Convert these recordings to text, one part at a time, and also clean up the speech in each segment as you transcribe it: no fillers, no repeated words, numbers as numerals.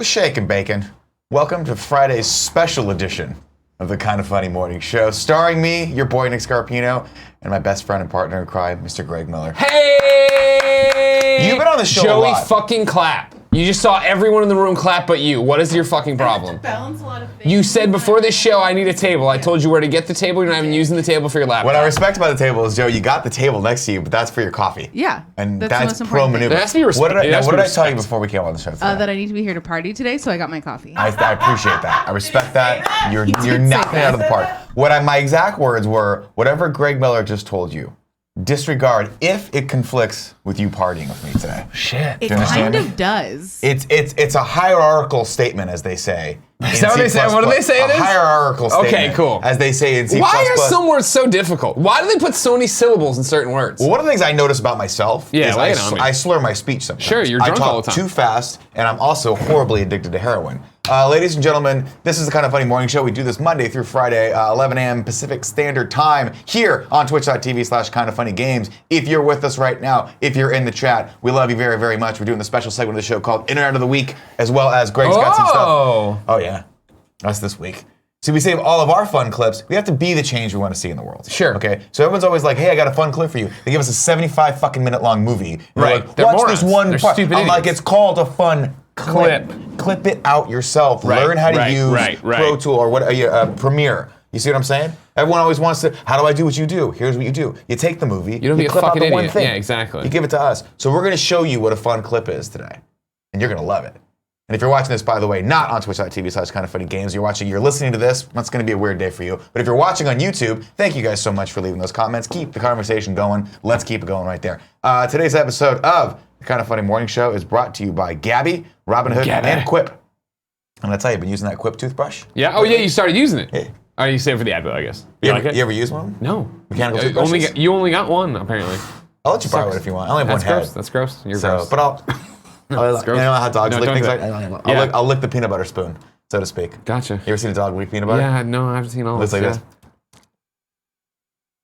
shake and bacon. Welcome to Friday's special edition of the Kind of Funny Morning Show, starring me, your boy Nick Scarpino, and my best friend and partner in crime, Mr. Greg Miller. Hey! You've been on the show Joey, a lot. fucking clap. You just saw everyone in the room clap but you. What is your fucking problem? Balance a lot of things. You said before this show I need a table. I told you where to get the table. You're not even using the table for your laptop. What I respect about the table is, Joe, you got the table next to you, but that's for your coffee. Yeah, And that's the that's most important pro thing. maneuver. There has to be respect. What did There has to be I tell you respect. before we came on the show today? That I need to be here to party today, so I got my coffee. I appreciate that. I respect that. You're did say knocking it out of the that. park. My exact words were, whatever Greg Miller just told you, disregard if it conflicts with you partying with me today. Shit. It you understand kind me? of does. It's a hierarchical statement, as they say. Is that what they say? What do they say it is? A hierarchical statement. Okay, cool. As they say in C++. Why are some words so difficult? Why do they put so many syllables in certain words? Well, one of the things I notice about myself Yeah, is lay it on me. I slur my speech sometimes. Sure, you're drunk I talk all the time. too fast, and I'm also horribly addicted to heroin. Ladies and gentlemen, this is the Kind of Funny Morning Show. We do this Monday through Friday, 11 a.m. Pacific Standard Time, here on twitch.tv/kindoffunnygames. If you're with us right now, if you're in the chat, we love you very, very much. We're doing the special segment of the show called In and Out of the Week, as well as Greg's got some stuff. Oh, yeah. That's this week. See, we save all of our fun clips. We have to be the change we want to see in the world. Sure. Okay? So everyone's always like, hey, I got a fun clip for you. They give us a 75 fucking minute long movie. And they're Right. Like, They're watch morons. this one They're part. stupid I'm like, idiots. it's called a fun clip. Clip. Clip it out yourself. Right, Learn how to right, use right. Pro Tool or what, Premiere. You see what I'm saying? Everyone always wants to, how do I do what you do? Here's what you do. You take the movie, You don't be a clip out fucking the one idiot. thing. Yeah, exactly. You give it to us. So we're going to show you what a fun clip is today. And you're going to love it. And if you're watching this, by the way, not on twitch.tv/kindoffunnygames, you're listening to this, that's going to be a weird day for you. But if you're watching on YouTube, thank you guys so much for leaving those comments. Keep the conversation going. Let's keep it going right there. Today's episode of the Kind of Funny Morning Show is brought to you by Gabby, Robinhood, Gabby. and Quip. And that's how you've been using that Quip toothbrush. Yeah. Oh, yeah, you started using it. Yeah. Oh, you saved it for the ad, though, I guess. You like it? ever use one? No. Mechanical You toothbrushes? you only got one, apparently. I'll let you borrow Sucks. it if you want. I only have That's one gross. head. That's gross. You're So, gross. but That's gross. you know how dogs No, lick don't things do like it. that? Yeah. I'll lick the peanut butter spoon, so to speak. Gotcha. You ever seen a dog lick peanut butter? Yeah, no, I haven't seen all Looks this. like Yeah. this.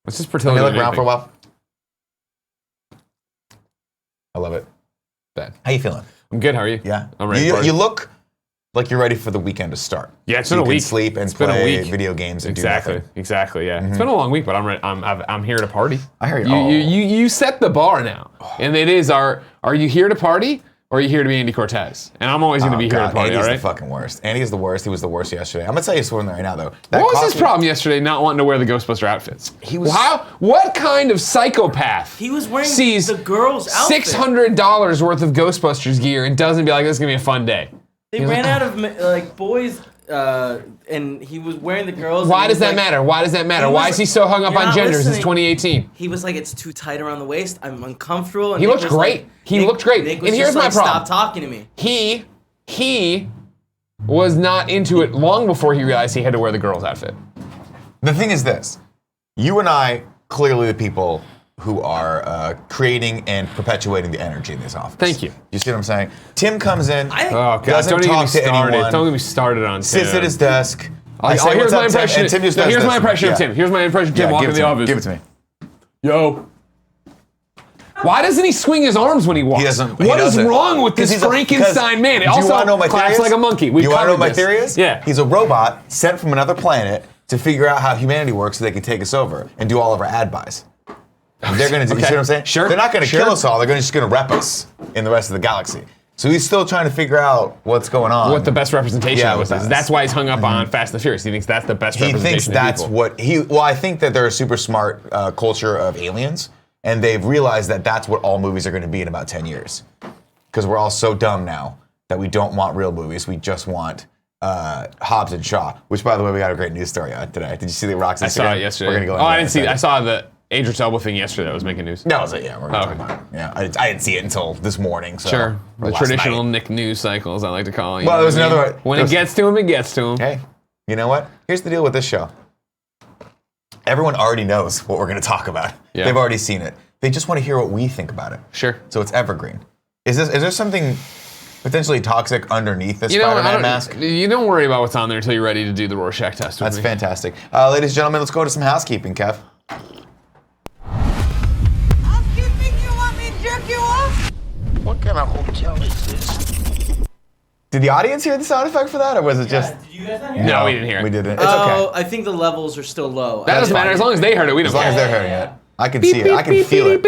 Let's just Can pretend they we look didn't around do for a anything. while? I love it. Bad. How you feeling? I'm good. How are you? Yeah. I'm ready. You look like you're ready for the weekend to start. Yeah, it's so been you a can week. sleep and It's been a play week. video games and Exactly. do nothing. Exactly. Yeah. It's been a long week, but I'm ready. I'm here to party. I hear you. You set the bar now, and it is are you here to party or are you here to be Andy Cortez? And I'm always going to be here to party. Andy's all the right. fucking worst. Andy is the worst. He was the worst yesterday. I'm gonna tell you something right now, though. That What was his costume- problem yesterday? Not wanting to wear the Ghostbuster outfits. He was- What kind of psychopath? He was wearing sees the girl's outfit. $600 worth of Ghostbusters gear and doesn't be like, this is gonna be a fun day. They He was ran like, out of like boys, and he was wearing the girls. Why and does he was that like- matter? Why does that matter? He Why was- is he so hung up You're on not gender since listening. 2018? He was like, it's too tight around the waist. I'm uncomfortable. And He Nick looked was great. like- He Nick- looked great. Nick was And here's just my like, problem. Stop talking to me. He was not into it long before he realized he had to wear the girl's outfit. The thing is this. You and I, clearly the people who are creating and perpetuating the energy in this office. Thank you. You see what I'm saying? Tim comes in, I think Oh God! doesn't Don't even get me talk to started. anyone, Don't get me started on Tim. sits at his desk. Here's "What's my up, Tim?" impression. And Tim just No, does here's this. my impression Yeah. of Tim. Here's my impression of Tim Yeah, walking give in it the to me. office. Give it to me. Yo. Why doesn't he swing his arms when he walks? He doesn't. What is wrong with this Frankenstein man? It Do you also want to know what my theory claps is? like a monkey. You want to know covered what my this. theory is? Yeah. He's a robot sent from another planet to figure out how humanity works so they can take us over and do all of our ad buys. They're going to do, you see what I'm saying? Sure. They're not going to Sure. kill us all. They're just going to rep us in the rest of the galaxy. So he's still trying to figure out what's going on. What the best representation Yeah, of with us is. us. That's why he's hung up on Fast and the Furious. He thinks that's the best He representation thinks that's of people. what he. Well, I think that they're a super smart culture of aliens, and they've realized that that's what all movies are going to be in about 10 years. Because we're all so dumb now that we don't want real movies. We just want Hobbs and Shaw. Which, by the way, we got a great news story on today. Did you see the Rock's Instagram? I saw it yesterday. We're gonna go. Oh, into I that didn't see. in a I second. saw the Idris Elba thing yesterday that was making news. That was it. Yeah, we're gonna Okay. talk about it. Yeah, I didn't see it until this morning. So, Sure. or The last traditional night. Nick news cycles, I like to call it. Well, there was another one. When There it was- gets to him, it gets to him. Hey, you know what? Here's the deal with this show. Everyone already knows what we're going to talk about. Yeah. They've already seen it. They just want to hear what we think about it. Sure. So it's evergreen. Is there something potentially toxic underneath this You know, Spider-Man mask? you don't worry about what's on there until you're ready to do the Rorschach test with That's me. fantastic. Ladies and gentlemen, let's go to some housekeeping, Kev. Housekeeping, you want me to jerk you off? What kind of hotel is this? Did the audience hear the sound effect for that, or was it just? Did you guys not hear No, we didn't hear it. We didn't. It's Oh, okay. I think the levels are still low. That doesn't matter. As long as they heard it, we don't As long care. as they're hearing it, I can see it. I can feel it.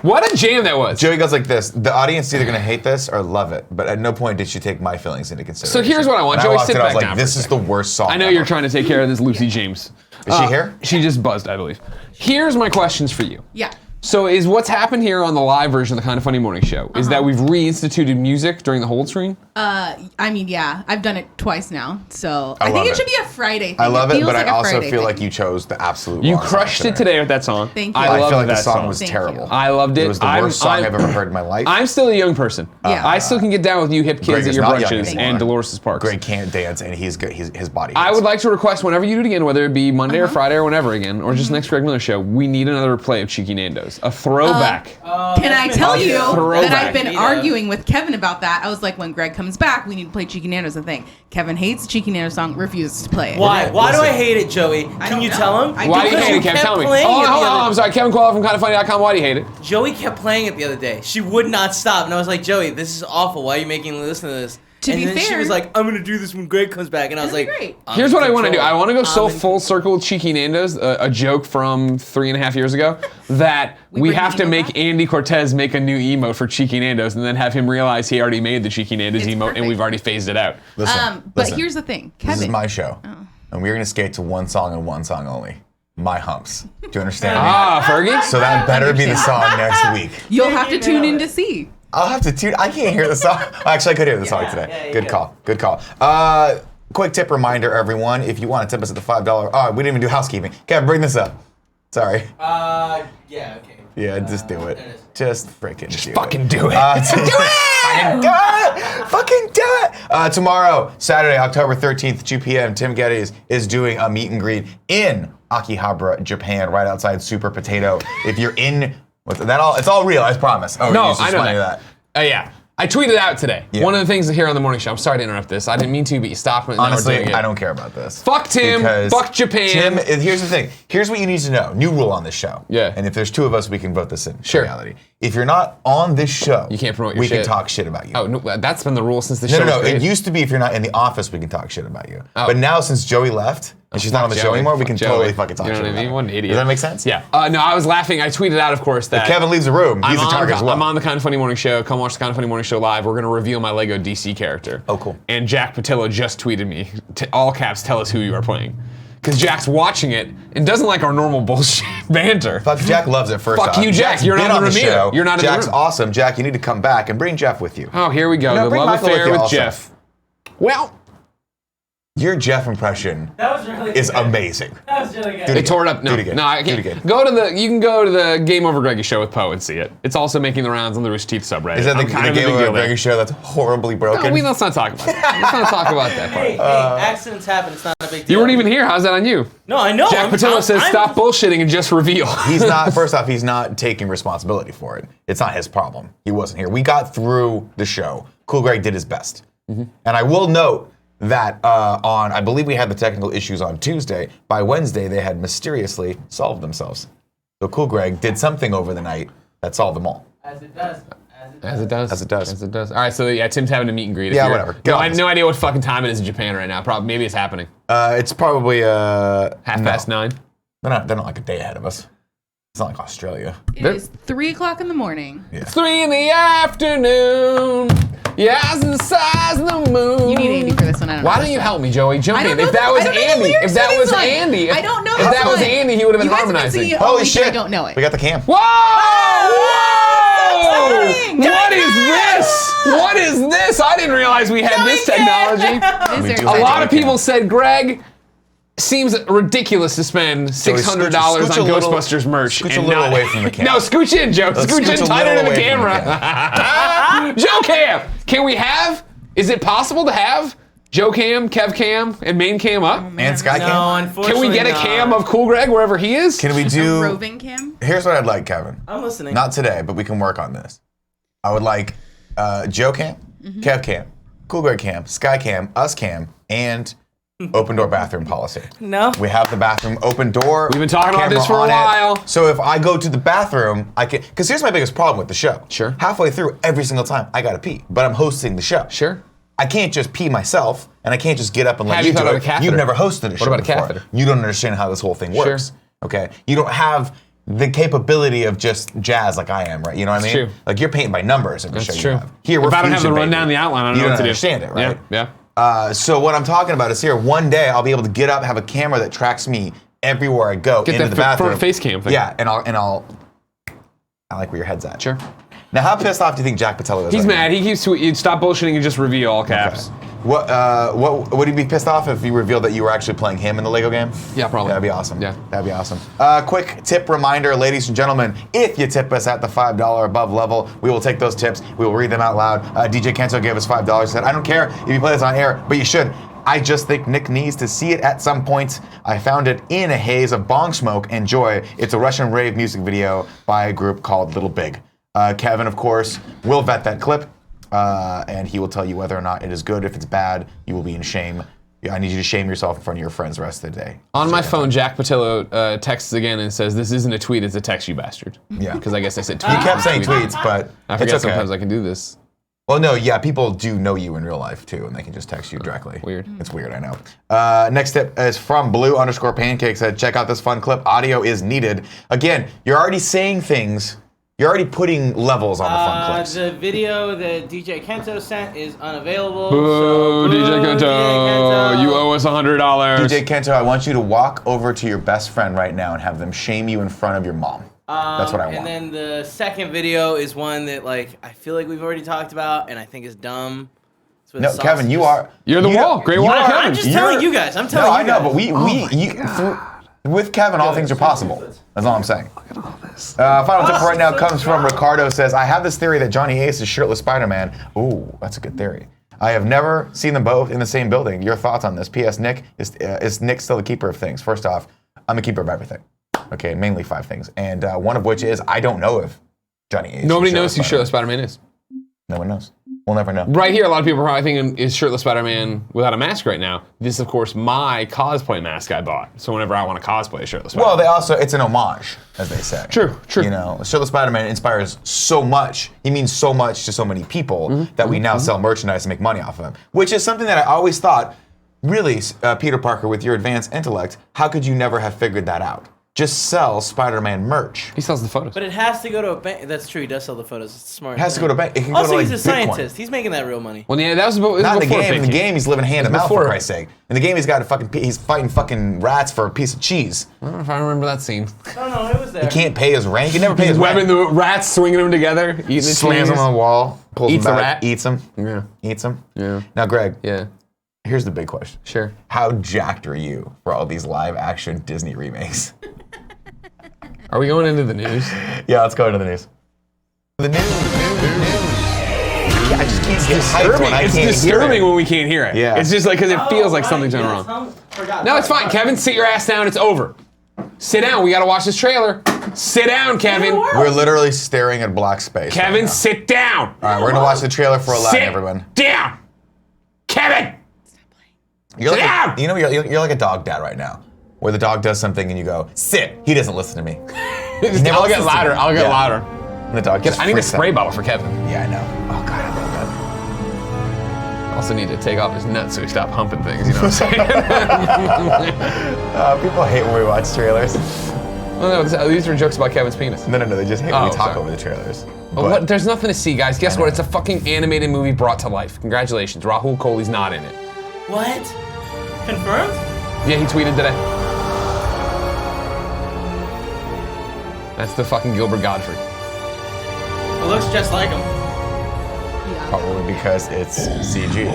What a jam that was. Joey goes like this: the audience is either gonna hate this or love it, but at no point did she take my feelings into consideration. So here's what I want. When Joey, walked sit in, I was back like, down this for a is the worst song. I know you're trying to take care of this Lucy James. Is she here? She just buzzed, I believe. Here's my questions for you. Yeah. So is what's happened here on the live version of the Kind of Funny Morning Show is that we've reinstituted music during the hold screen? I mean, yeah, I've done it twice now, so I I love think it. it should be a Friday thing. I love it, feels but like I a also Friday feel thing. like you chose the absolute. You wrong crushed song it today with that song. Thank you. I I love feel like that the song was Thank terrible. you. I loved it. It was the worst song I've ever heard in my life. I'm still a young person. Yeah. I still can get down with you hip Greg kids at is your not young brunches anymore. and Dolores' Parks. Greg can't dance, and he's good. His body. I hurts. would like to request whenever you do it again, whether it be Monday or Friday or whenever again, or just next Greg Miller show, we need another play of Cheeky Nando's. A throwback. Can I tell you Throwback. that I've been Vita. arguing with Kevin about that? I was like, when Greg comes back, we need to play Cheeky Nando's. The thing. Kevin hates the Cheeky Nando's song, refuses to play it. Why? Why do I Listen. hate it, Joey? I Can don't you know. tell him? I Why do you Because hate you it, Kev? kept Tell me. playing Oh, it the hold other- on. I'm sorry. Kevin Koala from kindoffunny.com. Why do you hate it? Joey kept playing it the other day. She would not stop, and I was like, Joey, this is awful. Why are you making me listen to this? To and be then she fair- was like, I'm gonna do this when Greg comes back, and I was That'd like, be great. I'm Here's in what I want to do. control. I want to go so I'm in full circle with Cheeky Nando's, a joke from 3.5 years ago, that we bring have to emote make back? Andy Cortez make a new emote for Cheeky Nando's and then have him realize he already made the Cheeky Nando's It's emote and perfect. we've already phased it out. Listen, But listen. here's the thing, This Kevin. is my show, and we're gonna skate to one song and one song only. My humps. Do you understand me? Ah, Fergie? So that better be the song next week. You'll have to tune in to see. I'll have to tune. I can't hear the song. Actually, I could hear the song today. yeah, Good yeah. call. Good call. Quick tip reminder, everyone. If you want to tip us at the $5. Oh, we didn't even do housekeeping. Kevin, bring this up. Sorry. Yeah, okay. Yeah, just do it. there it is. Just freaking do it. Fucking do it. Do it! Fucking do it! Tomorrow, Saturday, October 13th, 2 p.m., Tim Gettys is doing a meet and greet in Akihabara, Japan, right outside Super Potato. If you're in, it's all real, I promise. Oh, No, you just I know explained that. Yeah. I tweeted out today. Yeah. One of the things here on the morning show. I'm sorry to interrupt this. I didn't mean to, but you stopped me. and now we're Honestly, doing it. I don't care about this. Fuck Tim. Because Fuck Japan. Tim, here's the thing. Here's what you need to know. New rule on this show. Yeah. And if there's two of us, we can vote this in. Sure. Reality. If you're not on this show, You can't promote your we shit. can talk shit about you. Oh, no, that's been the rule since the No, show no, no. was It created. used to be if you're not in the office, we can talk shit about you. Oh. But now since Joey left and she's not on the show Joey. anymore, we Fuck can Joey. totally fucking talk You know shit what I about mean? her. What an idiot. Does that make sense? Yeah. No, I was laughing. I tweeted out, of course, that If Kevin leaves the room, he's a target as well. I'm on the Kind of Funny Morning Show. Come watch the Kind of Funny Morning Show live. We're going to reveal my Lego DC character. Oh, cool. And Jack Patillo just tweeted me, all caps, tell us who you are playing. Because Jack's watching it and doesn't like our normal bullshit banter. Fuck, Jack loves it first Fuck off. you, Jack. Jack's You're been not on in the the show. room. You're not in the Jack's room. awesome. Jack, you need to come back and bring Jeff with you. Oh, here we go. No, The bring love Michael with affair you with also. Jeff. Well, Your Jeff impression That was really is good. amazing. That was really good. Do they it tore it up. No, Do it again. no, I Do can't. it again. You can go to the Game Over Greggy show with Poe and see it. It's also making the rounds on the Rooster Teeth subreddit. Is that I'm the kind of a Game big of deal there. Greggy show that's horribly broken? No, let's not talk about that. Let's not talk about that part. Hey, accidents happen. It's not a big deal. You weren't even here. How's that on you? No, I know. Jack Patillo says stop bullshitting and just reveal. He's not, first off, he's not taking responsibility for it. It's not his problem. He wasn't here. We got through the show. Cool Greg did his best. And I will note that I believe we had the technical issues on Tuesday. By Wednesday, they had mysteriously solved themselves. So Cool Greg did something over the night that solved them all. As it does. As it does. As it does. As it does. All right, so yeah, Tim's having a meet and greet. If Yeah, you're- whatever. No, Get I on have this. no idea what fucking time it is in Japan right now. Probably, maybe it's happening. It's probably Half past 9. They're not like a day ahead of us. It's not like Australia. It is 3 o'clock in the morning. Yeah. 3 in the afternoon. Yeah, it's the size of the moon. You need Andy for this one. I don't Why know. don't you help me, Joey? Jump I in. don't know If that the- was I don't know the Andy, lyrics if that to was this one. Andy, I don't know If this that was one. Andy, he would have been You guys have been harmonizing. singing it Holy all week and shit. I don't know it. We got the cam. Whoa! Whoa! exciting! What is this? What is this? I didn't realize we had this technology. Is there do. A exciting? lot of people said, Greg, seems ridiculous to spend $600 on scooch a little- Ghostbusters merch. scooch a and little not- away from the camera. No, scooch in, Joe. Let's Scooch scooch in a tighter little to the away from the camera. Joe Cam. Can we have, is it possible to have Joe Cam, Kev Cam, and Main Cam up? And Sky No, Cam. unfortunately Can we get a not. cam of Cool Greg wherever he is? Can we A do? roving cam? Here's what I'd like, Kevin. I'm listening. Not today, but we can work on this. I would like Joe Cam, Kev Cam, Cool Greg Cam, Sky Cam, us Cam, and open door bathroom policy. No. We have the bathroom open door. We've been talking about this camera for a on it. while. So if I go to the bathroom, I can, because here's my biggest problem with the show. Sure. Halfway through, every single time, I gotta pee, but I'm hosting the show. Sure. I can't just pee myself, and I can't just get up and let Have you you thought do of it. a catheter? You've never hosted a show about a before. catheter? You don't understand how this whole thing works. Okay? You don't have the capability of just jazz like I am, right? You know what I mean? true. Like you're painting by numbers in the show That's you true. have. Here, we're If I don't have the fusion, rundown, baby. the outline, I don't You know what to do. understand it, right? Yeah. So what I'm talking about is here, one day I'll be able to get up, have a camera that tracks me everywhere I go Get into that the for bathroom. a face cam thing. Yeah, and I'll I like where your head's at. Sure. Now, how pissed off do you think Jack Patello is? He's right mad. He keeps tweeting, stop bullshitting and just reveal all caps. now? What would he be pissed off if you revealed that you were actually playing him in the Lego game? Yeah, probably. That'd be awesome. Yeah. That'd be awesome. Quick tip reminder, ladies and gentlemen, if you tip us at the $5 above level, we will take those tips. We will read them out loud. DJ Kento gave us $5. He said, I don't care if you play this on air, but you should. I just think Nick needs to see it at some point. I found it in a haze of bong smoke and joy. It's a Russian rave music video by a group called Little Big. Kevin, of course, will vet that clip, and he will tell you whether or not it is good. If it's bad, you will be in shame. I need you to shame yourself in front of your friends the rest of the day. On my phone, Jack Patillo texts again and says, this isn't a tweet, it's a text, you bastard. Yeah. Because I guess I said tweet. You kept saying tweets, but I forget it's okay. sometimes I can do this. Well, no, yeah, people do know you in real life too, and they can just text you directly. Weird. It's weird, I know. Next tip is from Blue_Pancake said, check out this fun clip. Audio is needed. Again, you're already saying things. You're already putting levels on the fun clips. The video that DJ Kento sent is unavailable. Boo, so DJ Kento, you owe us $100. DJ Kento, I want you to walk over to your best friend right now and have them shame you in front of your mom. That's what I want. And then the second video is one that I feel like we've already talked about, and I think is dumb. It's with No, sausages. Kevin, you are. You're the wall. Great you wall, are- Kevin. I'm just telling you guys. I'm telling No, you I know, guys. but with Kevin, all things are possible. That's all I'm saying. Look at all this. Final tip right now comes from Ricardo. Says, I have this theory that Johnny Ace is shirtless Spider-Man. Ooh, that's a good theory. I have never seen them both in the same building. Your thoughts on this? P.S. Nick, is Nick still the keeper of things? First off, I'm a keeper of everything. Okay, mainly 5 things. And one of which is I don't know if Johnny Ace Nobody is knows who Spider-Man. shirtless Spider-Man is. No one knows. We'll never know. Right here, a lot of people are probably thinking, is shirtless Spider-Man without a mask right now? This is, of course, my cosplay mask I bought. So whenever I want to cosplay a shirtless Spider-Man. Well, it's an homage, as they say. True. You know, shirtless Spider-Man inspires so much. He means so much to so many people that we now sell merchandise and make money off of him. Which is something that I always thought, really, Peter Parker, with your advanced intellect, how could you never have figured that out? Just sell Spider-Man merch. He sells the photos. But it has to go to a bank. That's true. He does sell the photos. It's smart. It has to go to bank. It can Also, go to he's like a Bitcoin. scientist. He's making that real money. Well, yeah, that was before Not in the game. In the Bitcoin. game, he's living hand to mouth, for before- Christ's sake. In the game, he's fighting fucking rats for a piece of cheese. I don't know if I remember that scene. No, it was there. He can't pay his rent. He never pays He's his rent. webbing the rats, swinging them together, eating the Slams cheese. them on the wall, pulls Eats them the back, rat. eats them, Yeah. eats them. Yeah. Now, Greg, Yeah. here's the big question. Sure. How jacked are you for all these live-action Disney remakes? Are we going into the news? Yeah, let's go into the news. The news. Yeah, I just can't get hyped when I It's can't disturbing hear it. when we can't hear it. Yeah. It's just like, because it feels like something's going wrong. No, it's fine. Kevin, sit your ass down. It's over. Sit down. We got to watch this trailer. Sit down, Kevin. We're literally staring at black space. Kevin, right now. sit down. All right, we're gonna watch the trailer for Aladdin, Sit everyone. down. Kevin. You're Sit like down! you're like a dog dad right now, where the dog does something and you go, sit. He doesn't listen to me. never I'll get listens to louder. me. I'll get Yeah. louder. And the dog just I need a freaks spray out. bottle for Kevin. Yeah, I know. Oh god, I love that. Also need to take off his nuts so he stop humping things. You know what I'm saying? People hate when we watch trailers. Well, no, these are jokes about Kevin's penis. No, they just hate when Oh, we talk sorry. over the trailers. But what, there's nothing to see, guys. Guess what? It's a fucking animated movie brought to life. Congratulations. Rahul Kohli's not in it. What? Confirmed? Yeah, he tweeted today. That's the fucking Gilbert Godfrey. It looks just like him. Probably because it's CG.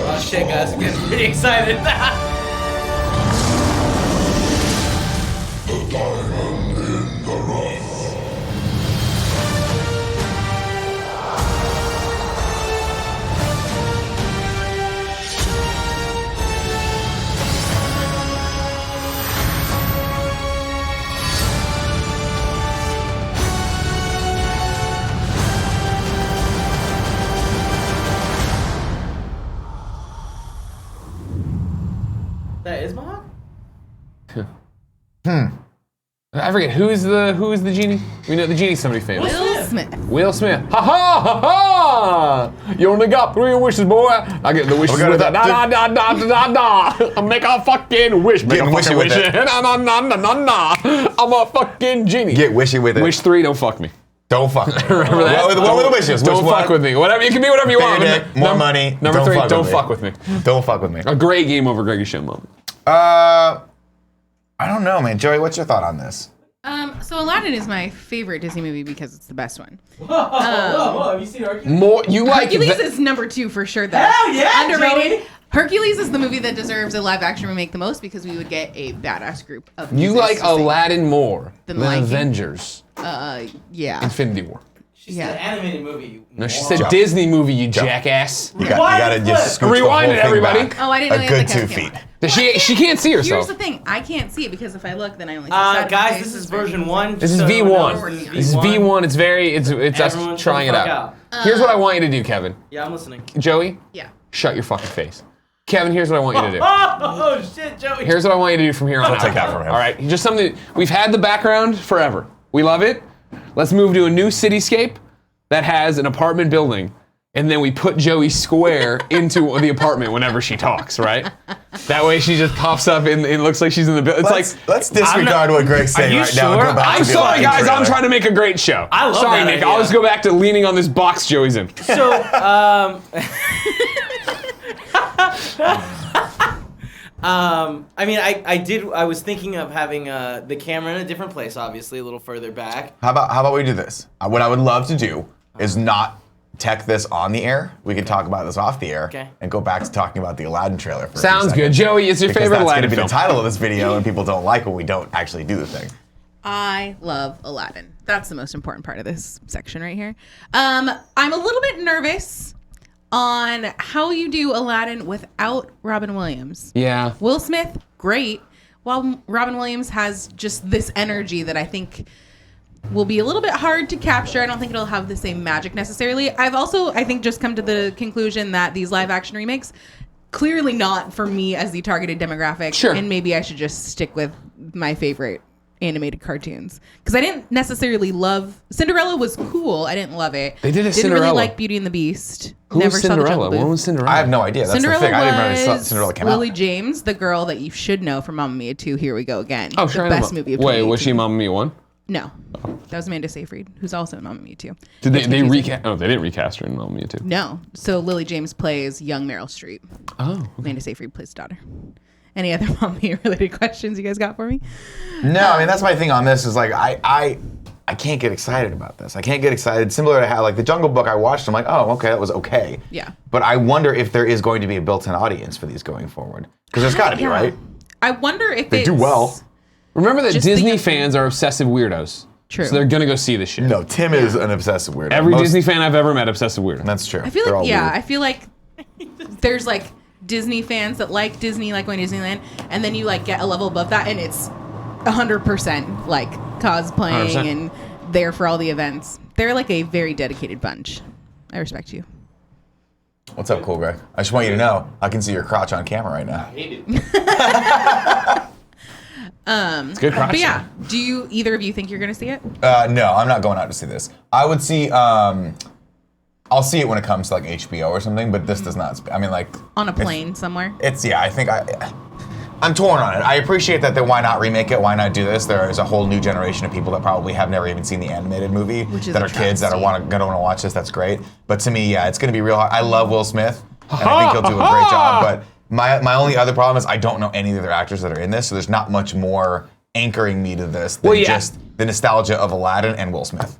Oh shit, guys, I'm getting pretty excited. I forget who is the genie. We know the genie's somebody famous. Will Smith. Will Smith. Ha ha ha ha! You only got 3 wishes, boy. I get the wishes with a da da da da da da. I make a fucking wish. Make a fucking wish. Na na na na na na. I'm a fucking genie. Get wishy with it. Wish 3, don't fuck me. Don't fuck me. Remember that? What were the wishes? Don't fuck with me. Whatever. You can be whatever you want. More money. Number 3, don't fuck with me. Don't fuck with me. A great game over Greggy Shim moment. I don't know, man. Joey, what's your thought on this? So Aladdin is my favorite Disney movie because it's the best one. Whoa, have you seen Hercules? More you like Hercules is number 2 for sure, though. Hell yeah, underrated. Joey. Hercules is the movie that deserves a live action remake the most because we would get a badass group of You musicians like to sing. Aladdin more Than than liking. Avengers. Yeah. Infinity War. She said animated movie. You No, she moron. said Disney movie, you jackass. You gotta just scooch Rewind the it, whole thing everybody. back. Oh, I didn't know A you good had the 2 camera. feet. She can't see Here's herself. the thing. I can't see it because if I look, then I only see sides of Guys, the this face. is version 1. This is just so everyone knows, V1. This is V1. It's Everyone us trying it shut the out. fuck Here's what I want you to do, Kevin. Yeah, I'm listening. Joey, Yeah. shut your fucking face. Kevin, here's what I want you to do. Oh shit, Joey. Here's what I want you to do from here on out. take that from him. All right, just something. We've had the background forever. We love it. Let's move to a new cityscape that has an apartment building, and then we put Joey square into the apartment whenever she talks. Right? That way she just pops up and it looks like she's in the building. It's Let's disregard what Greg's saying you right now and sure? go back I'm to the sorry, Aladdin guys. I'm trailer. trying to make a great show. I love Sorry, that Nick. idea. I'll just go back to leaning on this box Joey's in. So, I mean, I was thinking of having the camera in a different place, obviously, a little further back. How about we do this? What I would love to do is not tech this on the air. We can talk about this off the air and go back to talking about the Aladdin trailer for a few Sounds good. seconds. Joey, it's your Because favorite that's Aladdin going to be film. the title of this video, and people don't like when we don't actually do the thing. I love Aladdin. That's the most important part of this section right here. I'm a little bit nervous on how you do Aladdin without Robin Williams. Yeah. Will Smith, great. While Robin Williams has just this energy that I think will be a little bit hard to capture. I don't think it'll have the same magic necessarily. I've also, I think, just come to the conclusion that these live action remakes, clearly not for me as the targeted demographic. Sure. And maybe I should just stick with my favorite animated cartoons. Because I didn't necessarily love... Cinderella was cool. I didn't love it. They did a Didn't Cinderella. really like Beauty and the Beast. Who Never was saw the Cinderella? Jungle When Book. was Cinderella? I have no idea. That's Cinderella the thing. I didn't remember was Cinderella came Lily out. James, the girl that you should know from Mamma Mia 2. Here we go again. Oh, the sure. best movie of Wait, was she 2018. Mamma Mia 1? No, that was Amanda Seyfried, who's also in Mamma Mia 2. Did they It's confusing. recast? Oh, they didn't recast her in Mamma Mia 2. No, so Lily James plays young Meryl Streep. Oh. Amanda Seyfried plays daughter. Any other Mamma Mia related questions you guys got for me? No, I mean that's my thing on this is like I can't get excited about this. I can't get excited. Similar to how like the Jungle Book I watched, I'm like, oh, okay, that was okay. Yeah. But I wonder if there is going to be a built-in audience for these going forward. Because there's got to be, Yeah. right? I wonder if They it's... do well. Remember that Just the Disney young- fans are obsessive weirdos. True. So they're gonna go see this shit. No, Tim is an obsessive weirdo. Every Most- Disney fan I've ever met, obsessive weirdo. That's true. I feel They're like, all yeah, weird. I feel like there's like Disney fans that like Disney, like going to Disneyland, and then you like get a level above that, and it's 100% like cosplaying 100%. and there for all the events. They're like a very dedicated bunch. I respect you. What's up, cool Greg? I just want you to know I can see your crotch on camera right now. It's good crotch. But yeah, do you either of you think you're gonna see it? No, I'm not going out to see this. I would see. I'll see it when it comes to like HBO or something, but this does not. I mean, like On a plane somewhere? It's yeah. I think I'm torn on it. I appreciate that. Why not remake it? Why not do this? There is a whole new generation of people that probably have never even seen the animated movie, Which is that a are kids that are travesty. gonna want to watch this. That's great. But to me, yeah, it's gonna be real hard. I love Will Smith, and I think he'll do a great job. But my only other problem is I don't know any of the other actors that are in this, so there's not much more anchoring me to this than just the nostalgia of Aladdin and Will Smith.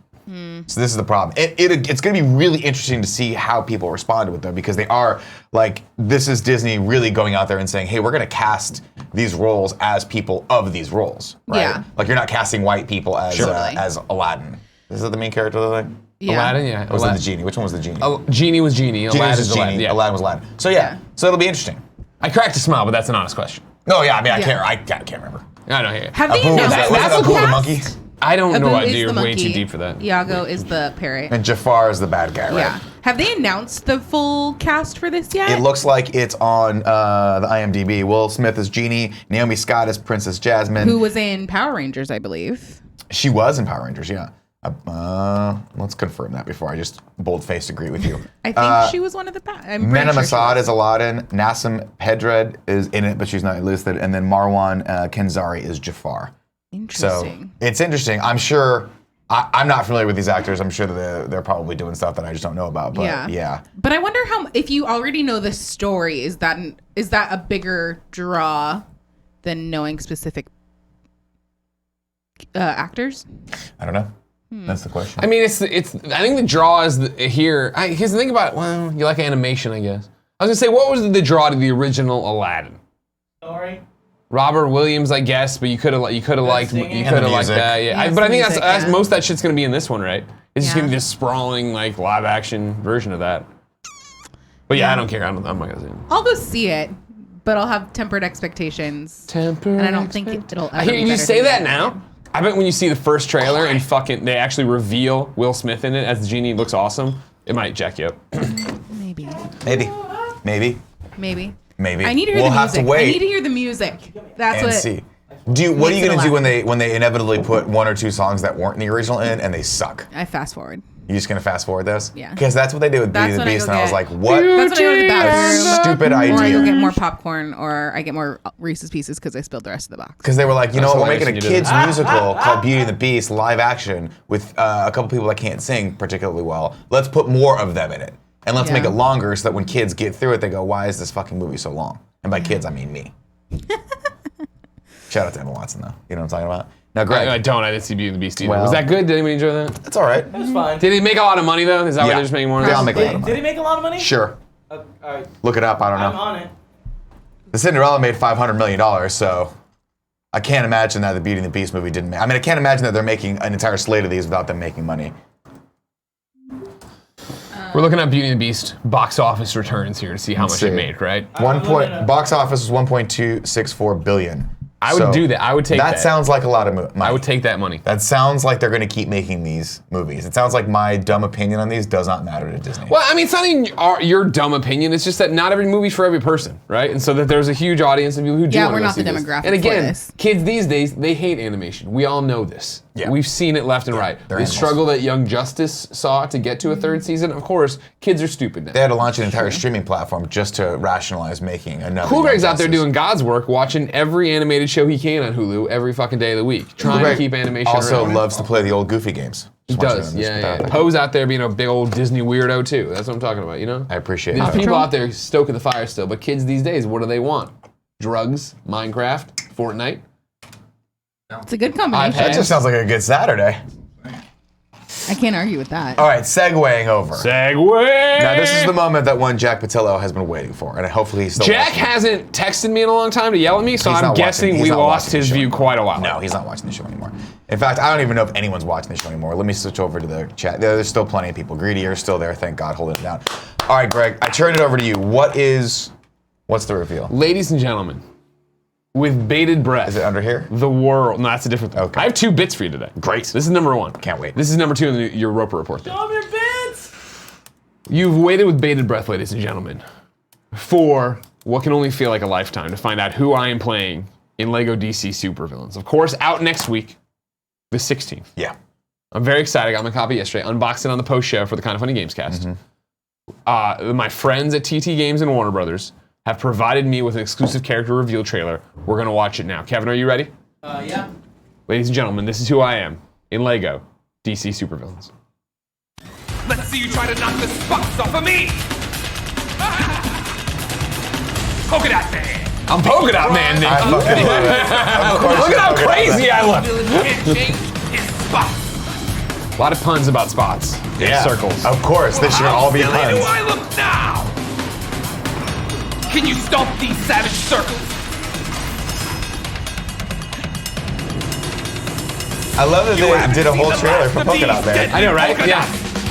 So this is the problem. It's going to be really interesting to see how people respond with them, because they are like, this is Disney really going out there and saying, hey, we're going to cast these roles as people of these roles, right? Yeah. Like you're not casting white people as Sure. as Aladdin. Is that the main character of the thing? Yeah. Aladdin, yeah. Or was it the genie? Which one was the genie? Oh, Genie was Genie. Genie Aladdin was was genie. Aladdin. Yeah. Aladdin was Aladdin. So yeah. So it'll be interesting. I cracked a smile, but that's an honest question. No, yeah. I mean, Yeah. I can't remember. I know. Yeah. Have they Abu, announced was that's it the Abu the cool- monkey? I don't know. Abu is You're the way monkey. too deep for that. Iago is the parrot. And Jafar is the bad guy, right? Yeah. Have they announced the full cast for this yet? It looks like it's on the IMDb. Will Smith is Genie. Naomi Scott is Princess Jasmine. Who was in Power Rangers, I believe. She was in Power Rangers, yeah. Let's confirm that before I just bold-faced agree with you. I think she was one of the. Mena Masad is Aladdin. Nassim Pedred is in it, but she's not listed. And then Marwan Kenzari is Jafar. Interesting. So it's interesting. I'm sure. I'm not familiar with these actors. I'm sure that they're probably doing stuff that I just don't know about. But yeah. But I wonder if you already know the story, is that a bigger draw than knowing specific actors? I don't know. That's the question. I mean, it's. I think the draw is here. Here's the thing about it. Well, you like animation, I guess. I was gonna say, what was the draw to the original Aladdin? Story. Robert Williams, I guess, but you could have liked that, yeah. Yes, But I think music, that's yeah. most of that shit's gonna be in this one, right? It's just Yeah. gonna be this sprawling like live action version of that. But yeah, I don't care. I'm not gonna see it. I'll go see it, but I'll have tempered expectations. And I don't think it'll ever I hear be you better say than that the now. other. I bet when you see the first trailer and they actually reveal Will Smith in it as the genie, it looks awesome. It might jack you up. Maybe. Maybe. I need to hear we'll the have music. to wait I need to hear the music. That's and what. see. What are makes you it gonna do Aladdin. when they inevitably put one or two songs that weren't in the original in and they suck? I fast forward. You just gonna fast forward this? Yeah. Because that's what they did with Beauty That's and the when I Beast, go and I was get- like, what That's when I go to the bathroom. stupid Or I go idea? get more popcorn, or I get more Reese's Pieces because I spilled the rest of the box. Because they were like, you know what, we're hilarious making a when you did kids that. musical called Beauty and the Beast live action with a couple people that can't sing particularly well. Let's put more of them in it. And let's make Yeah. it longer so that when kids get through it, they go, why is this fucking movie so long? And by kids, I mean me. Shout out to Emma Watson, though. You know what I'm talking about? Now, Greg, I didn't see Beauty and the Beast either. Well- Was that good? Did anybody enjoy that? it's all right. It was fine. Did it make a lot of money though? Is that why Yeah. they're just making more? They all make a lot of Did money. he make a lot of money? Sure. All right. Look it up. I don't know. I'm on it. The Cinderella made $500 million, so I can't imagine that the Beauty and the Beast movie didn't make. I mean, I can't imagine that they're making an entire slate of these without them making money. We're looking at Beauty and the Beast box office returns here to see how much see. it made, right? Box office was 1.264 billion. I would do that. I would take that. That sounds like a lot of money. I would take that money. That sounds like they're going to keep making these movies. It sounds like my dumb opinion on these does not matter to Disney. Well, I mean, it's not even your dumb opinion. It's just that not every movie's for every person, right? And so that there's a huge audience of people who do Yeah, want to we're go not see the this. demographic And again, for this. kids these days, they hate animation. We all know this. Yeah. We've seen it left and right. The they're animals. struggle that Young Justice saw to get to a third season, of course, kids are stupid now. They had to launch an entire streaming platform just to rationalize making another. Cool Greg's out there Justice. doing God's work, watching every animated show he can on Hulu every fucking day of the week, trying to Greg keep animation also around. loves to play the old Goofy games. He Just want you does, to just put that yeah. out there. Poe's out there being a big old Disney weirdo too. That's what I'm talking about, you know? I appreciate There's that. people out there stoking the fire still, but kids these days, what do they want? Drugs, Minecraft, Fortnite. It's a good combination. That just sounds like a good Saturday. I can't argue with that. All right, segueing over. Segway! Now, this is the moment that one Jack Patillo has been waiting for, and hopefully he's still Jack watching. hasn't texted me in a long time to yell at me, so He's I'm not guessing watching- we he's not lost watching his the show view anymore. quite a while. No, he's not watching the show anymore. In fact, I don't even know if anyone's watching the show anymore. Let me switch over to the chat. There's still plenty of people. Greedy are still there, thank God, holding it down. All right, Greg, I turn it over to you. What's the reveal? Ladies and gentlemen, with bated breath. Is it under here? The world. No, that's a different thing. Okay. I have 2 bits for you today. Great. This is number 1. Can't wait. This is number 2 in your Roper report. Thing. Show 'em your bits. You've waited with bated breath, ladies and gentlemen, for what can only feel like a lifetime to find out who I am playing in LEGO DC Super Villains. Of course, out next week, the 16th. Yeah. I'm very excited. I got my copy yesterday. Unboxed it on the post show for the Kind of Funny Games cast. My friends at TT Games and Warner Brothers have provided me with an exclusive character reveal trailer. We're going to watch it now. Kevin, are you ready? Yeah. Ladies and gentlemen, this is who I am in LEGO DC Super Villains. Let's see you try to knock the spots off of me! Polka dot man! I'm Polka Dot Man, Nick. I fucking love it. Of course Look you're at how Polka Dot crazy Man. I look. Villain can't change his spots. A lot of puns about spots. Yeah. Circles. Of course, this should all be How silly do puns. I look now? Can you stomp these savage circles? I love that they did a whole trailer for Polka Dot Man. I know, right? Yeah.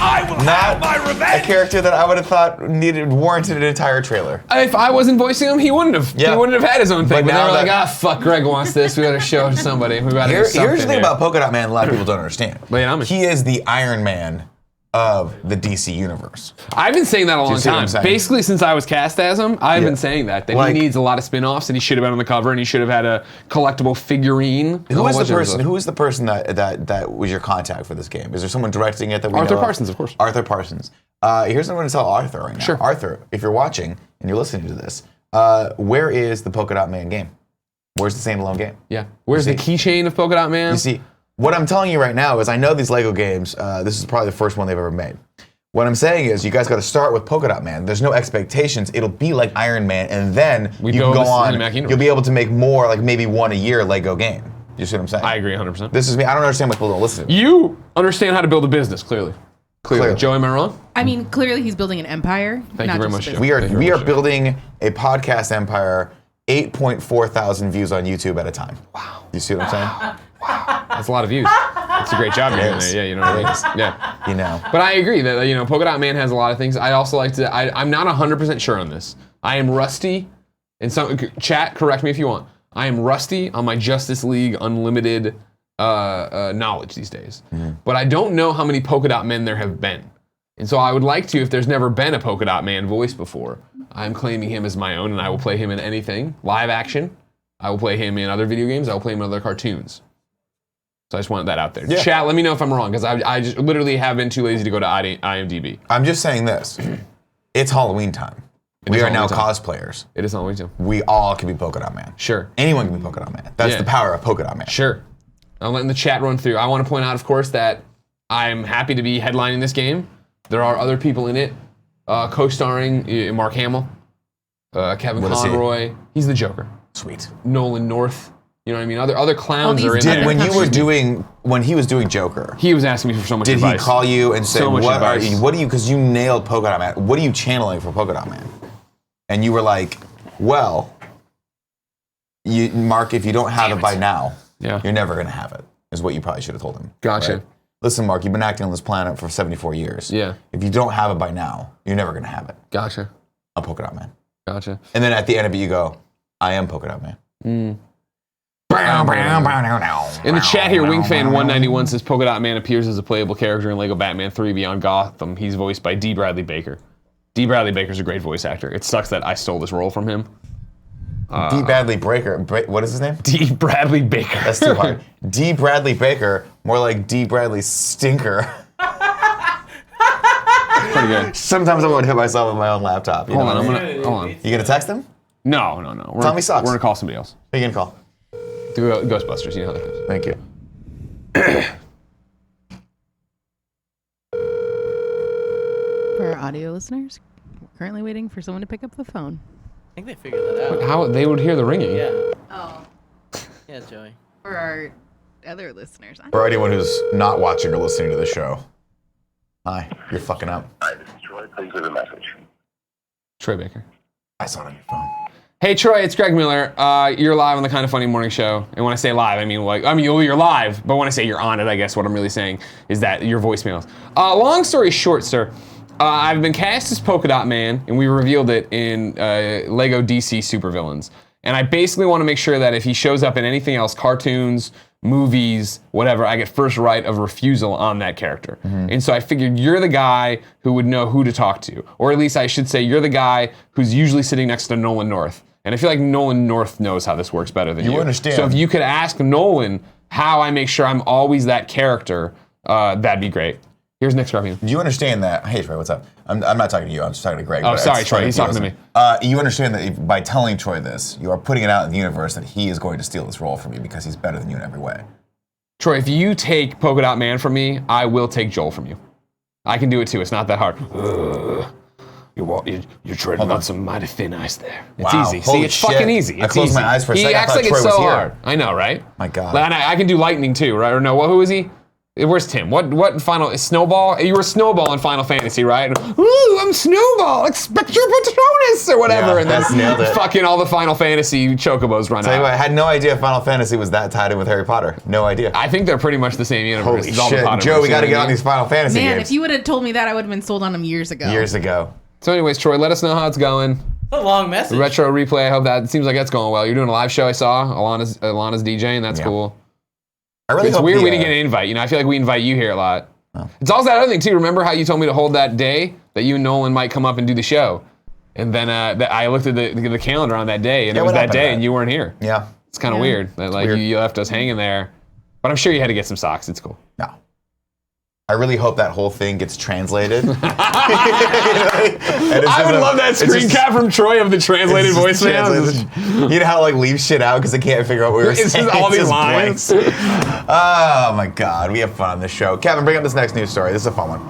I will have my A revenge. character that I would have thought warranted an entire trailer. If I wasn't voicing him, he wouldn't have. Yeah. He wouldn't have had his own thing. But But, they now were like, that- fuck, Greg wants this. We gotta show it to somebody. We gotta do something Here's the thing here. about Polka Dot Man a lot of people don't understand. Wait, I'm- He is the Iron Man of the DC universe. I've been saying that a long see what I'm time. saying? Basically, since I was cast as him, I've Yeah. been saying that Like- he needs a lot of spin-offs, and he should have been on the cover, and he should have had a collectible figurine. Who is the person that was your contact for this game? Is there someone directing it that we Arthur know of? Parsons, of course. Arthur Parsons. Here's what I'm going to tell Arthur right now. Sure. Arthur, if you're watching and you're listening to this, where is the Polka Dot Man game? Where's the standalone game? Yeah. Where's the keychain of Polka Dot Man? You see, what I'm telling you right now is I know these Lego games, this is probably the first one they've ever made. What I'm saying is you guys got to start with Polka Dot Man. There's no expectations. It'll be like Iron Man, and then you can build go the on. cinematic universe. You'll be able to make more, like maybe one a year Lego game. You see what I'm saying? I agree 100%. This is me. I don't understand why people don't listen. You understand how to build a business, clearly. Clearly. Joe, am I wrong? I mean, clearly he's building an empire. Thank you very much, Joe. We are Thank you very much, Joe. building a podcast empire, 8.4 thousand views on YouTube at a time. Wow. You see what I'm saying? That's a lot of views. It's a great job you're doing is. there. Yeah, you know what I mean? Yeah. You know. But I agree that, Polka Dot Man has a lot of things. I also like to, I'm not 100% sure on this. I am rusty, and some, chat, correct me if you want. I am rusty on my Justice League Unlimited knowledge these days. But I don't know how many Polka Dot Men there have been. And so I would like to, if there's never been a Polka Dot Man voice before, I'm claiming him as my own, and I will play him in anything. Live action. I will play him in other video games. I will play him in other cartoons. So I just wanted that out there. Yeah. Chat, let me know if I'm wrong, because I just literally have been too lazy to go to IMDb. I'm just saying this. It's Halloween time. We is are now Halloween cosplayers. It is always too. We all can be Polka Dot Man. Sure. Anyone can be Polka Dot Man. That's Yeah. the power of Polka Dot Man. Sure. I'm letting the chat run through. I want to point out, of course, that I'm happy to be headlining this game. There are other people in it, co-starring Mark Hamill, Kevin What is he? Conroy. He's the Joker. Sweet. Nolan North. You know what I mean? Other clowns these are in Did- there. When you were doing, when he was doing Joker, He was asking me for so much did advice. he call you and say, So much what are advice. you, because you nailed Polka Dot Man. What are you channeling for Polka Dot Man? And you were like, well, Mark, if you don't have it by now, Yeah. you're never going to have it, is what you probably should have told him. Gotcha. Right? Listen, Mark, you've been acting on this planet for 74 years. Yeah. If you don't have it by now, you're never going to have it. Gotcha. I'm Polka Dot Man. Gotcha. And then at the end of it, you go, I am Polka Dot Man. In the chat here, WingFan191 says Polka Dot Man appears as a playable character in Lego Batman 3 Beyond Gotham. He's voiced by D. Bradley Baker. D. Bradley Baker's a great voice actor. It sucks that I stole this role from him. D. Bradley Baker. What is his name? D. Bradley Baker. That's too hard. D. Bradley Baker. More like D. Bradley Stinker. Pretty good. Sometimes I want to hit myself with my own laptop. You Hold know on, what I mean? hold on. You gonna text him? No. Tommy sucks. We're gonna call somebody else. Who you gonna call? Do Ghostbusters. You know how that goes. Thank you. For our audio listeners, we're currently waiting for someone to pick up the phone. I think they figured that out. How they would hear the ringing? Yeah. Oh. Yeah, Joey. For our other listeners. For anyone who's not watching or listening to the show, hi, you're fucking up. Hi, this is Troy. Please leave a message. Troy Baker. I saw it on your phone. Hey Troy, it's Greg Miller. You're live on the Kind of Funny Morning Show, and when I say live, I mean you're live. But when I say you're on it, I guess what I'm really saying is that your voicemails. Long story short, sir, I've been cast as Polka Dot Man, and we revealed it in Lego DC Super Villians. And I basically want to make sure that if he shows up in anything else, cartoons, movies, whatever, I get first right of refusal on that character. And so I figured you're the guy who would know who to talk to. Or at least I should say you're the guy who's usually sitting next to Nolan North. And I feel like Nolan North knows how this works better than you. You understand. So if you could ask Nolan how I make sure I'm always that character, that'd be great. Here's Nick Scarpino. Do you understand that? Hey, Troy, what's up? I'm not talking to you. I'm just talking to Greg. Oh, but sorry, it's Troy. funny He's if you talking to listen. You understand that by telling Troy this, you are putting it out in the universe that he is going to steal this role from you because he's better than you in every way. Troy, if you take Polka Dot Man from me, I will take Joel from you. I can do it too. It's not that hard. You're treading on some mighty thin ice there. It's Wow, easy. holy See, it's shit. fucking easy. I It's closed easy. my eyes for a He second. I acts thought like Troy it's was so here. hard. I know, right? My God. And I can do lightning too, right? Or no, who is he? Where's Tim? What final Snowball? You were Snowball in Final Fantasy, right? Ooh, I'm Snowball. Expect your Patronus or whatever. Yeah, and then that's nailed it. fucking all the Final Fantasy chocobos run Tell you out. what, I had no idea Final Fantasy was that tied in with Harry Potter. No idea. I think they're pretty much the same universe. Holy as all the shit, Potterverse, Joe, we you know got to what get I on mean? these Final Fantasy Man, games. if you would have told me that, I would have been sold on them years ago. Years ago. So, anyways, Troy, let us know how it's going. A long message. Retro replay. I hope that it seems like that's going well. You're doing a live show. I saw Alana's DJing. That's Yeah. cool. I really It's hope weird the, we didn't get an invite. You know, I feel like we invite you here a lot. Oh. It's also that other thing too. Remember how you told me to hold that day that you and Nolan might come up and do the show, and then I looked at the calendar on that day, and Yeah, it was what that happened to day, that? and you weren't here. Yeah. It's kind of weird that like weird. you left us hanging there, but I'm sure you had to get some socks. It's cool. No. I really hope that whole thing gets translated. I would love that screen cap from Troy of the translated voicemail. You know how like leave shit out because they can't figure out what we were It's saying. just all these It's lines. blanks. Oh my god, we have fun on this show. Kevin, bring up this next news story. This is a fun one.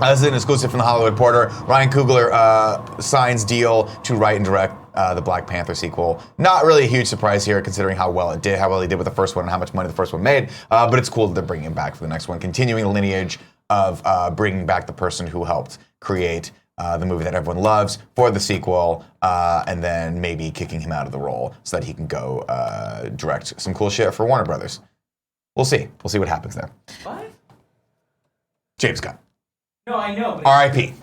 This is an exclusive from the Hollywood Reporter. Ryan Coogler signs deal to write and direct the Black Panther sequel. Not really a huge surprise here, considering how well he did with the first one, and how much money the first one made. But it's cool that they're bringing him back for the next one, continuing the lineage of bringing back the person who helped create the movie that everyone loves for the sequel, and then maybe kicking him out of the role so that he can go direct some cool shit for Warner Brothers. We'll see. We'll see what happens there. What? James Gunn. No, I know. But R.I.P.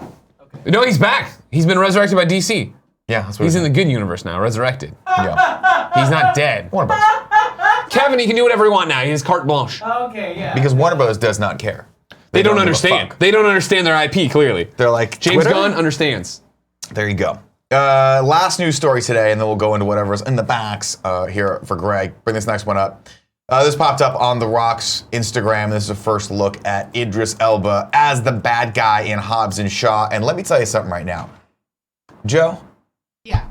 No, he's back. He's been resurrected by DC. Yeah, that's what He's it in the good universe now, resurrected. Yeah. He's not dead. Warner Brothers. Kevin, he can do whatever he wants now. He has carte blanche. Okay, yeah. Because Warner Brothers does not care. They don't give a understand. fuck. They don't understand their IP, clearly. They're like, James Twitter? Gunn understands. There you go. Last news story today, and then we'll go into whatever's in the backs here for Greg. Bring this next one up. This popped up on The Rock's Instagram. This is a first look at Idris Elba as the bad guy in Hobbs and Shaw. And let me tell you something right now. Joe, Yeah.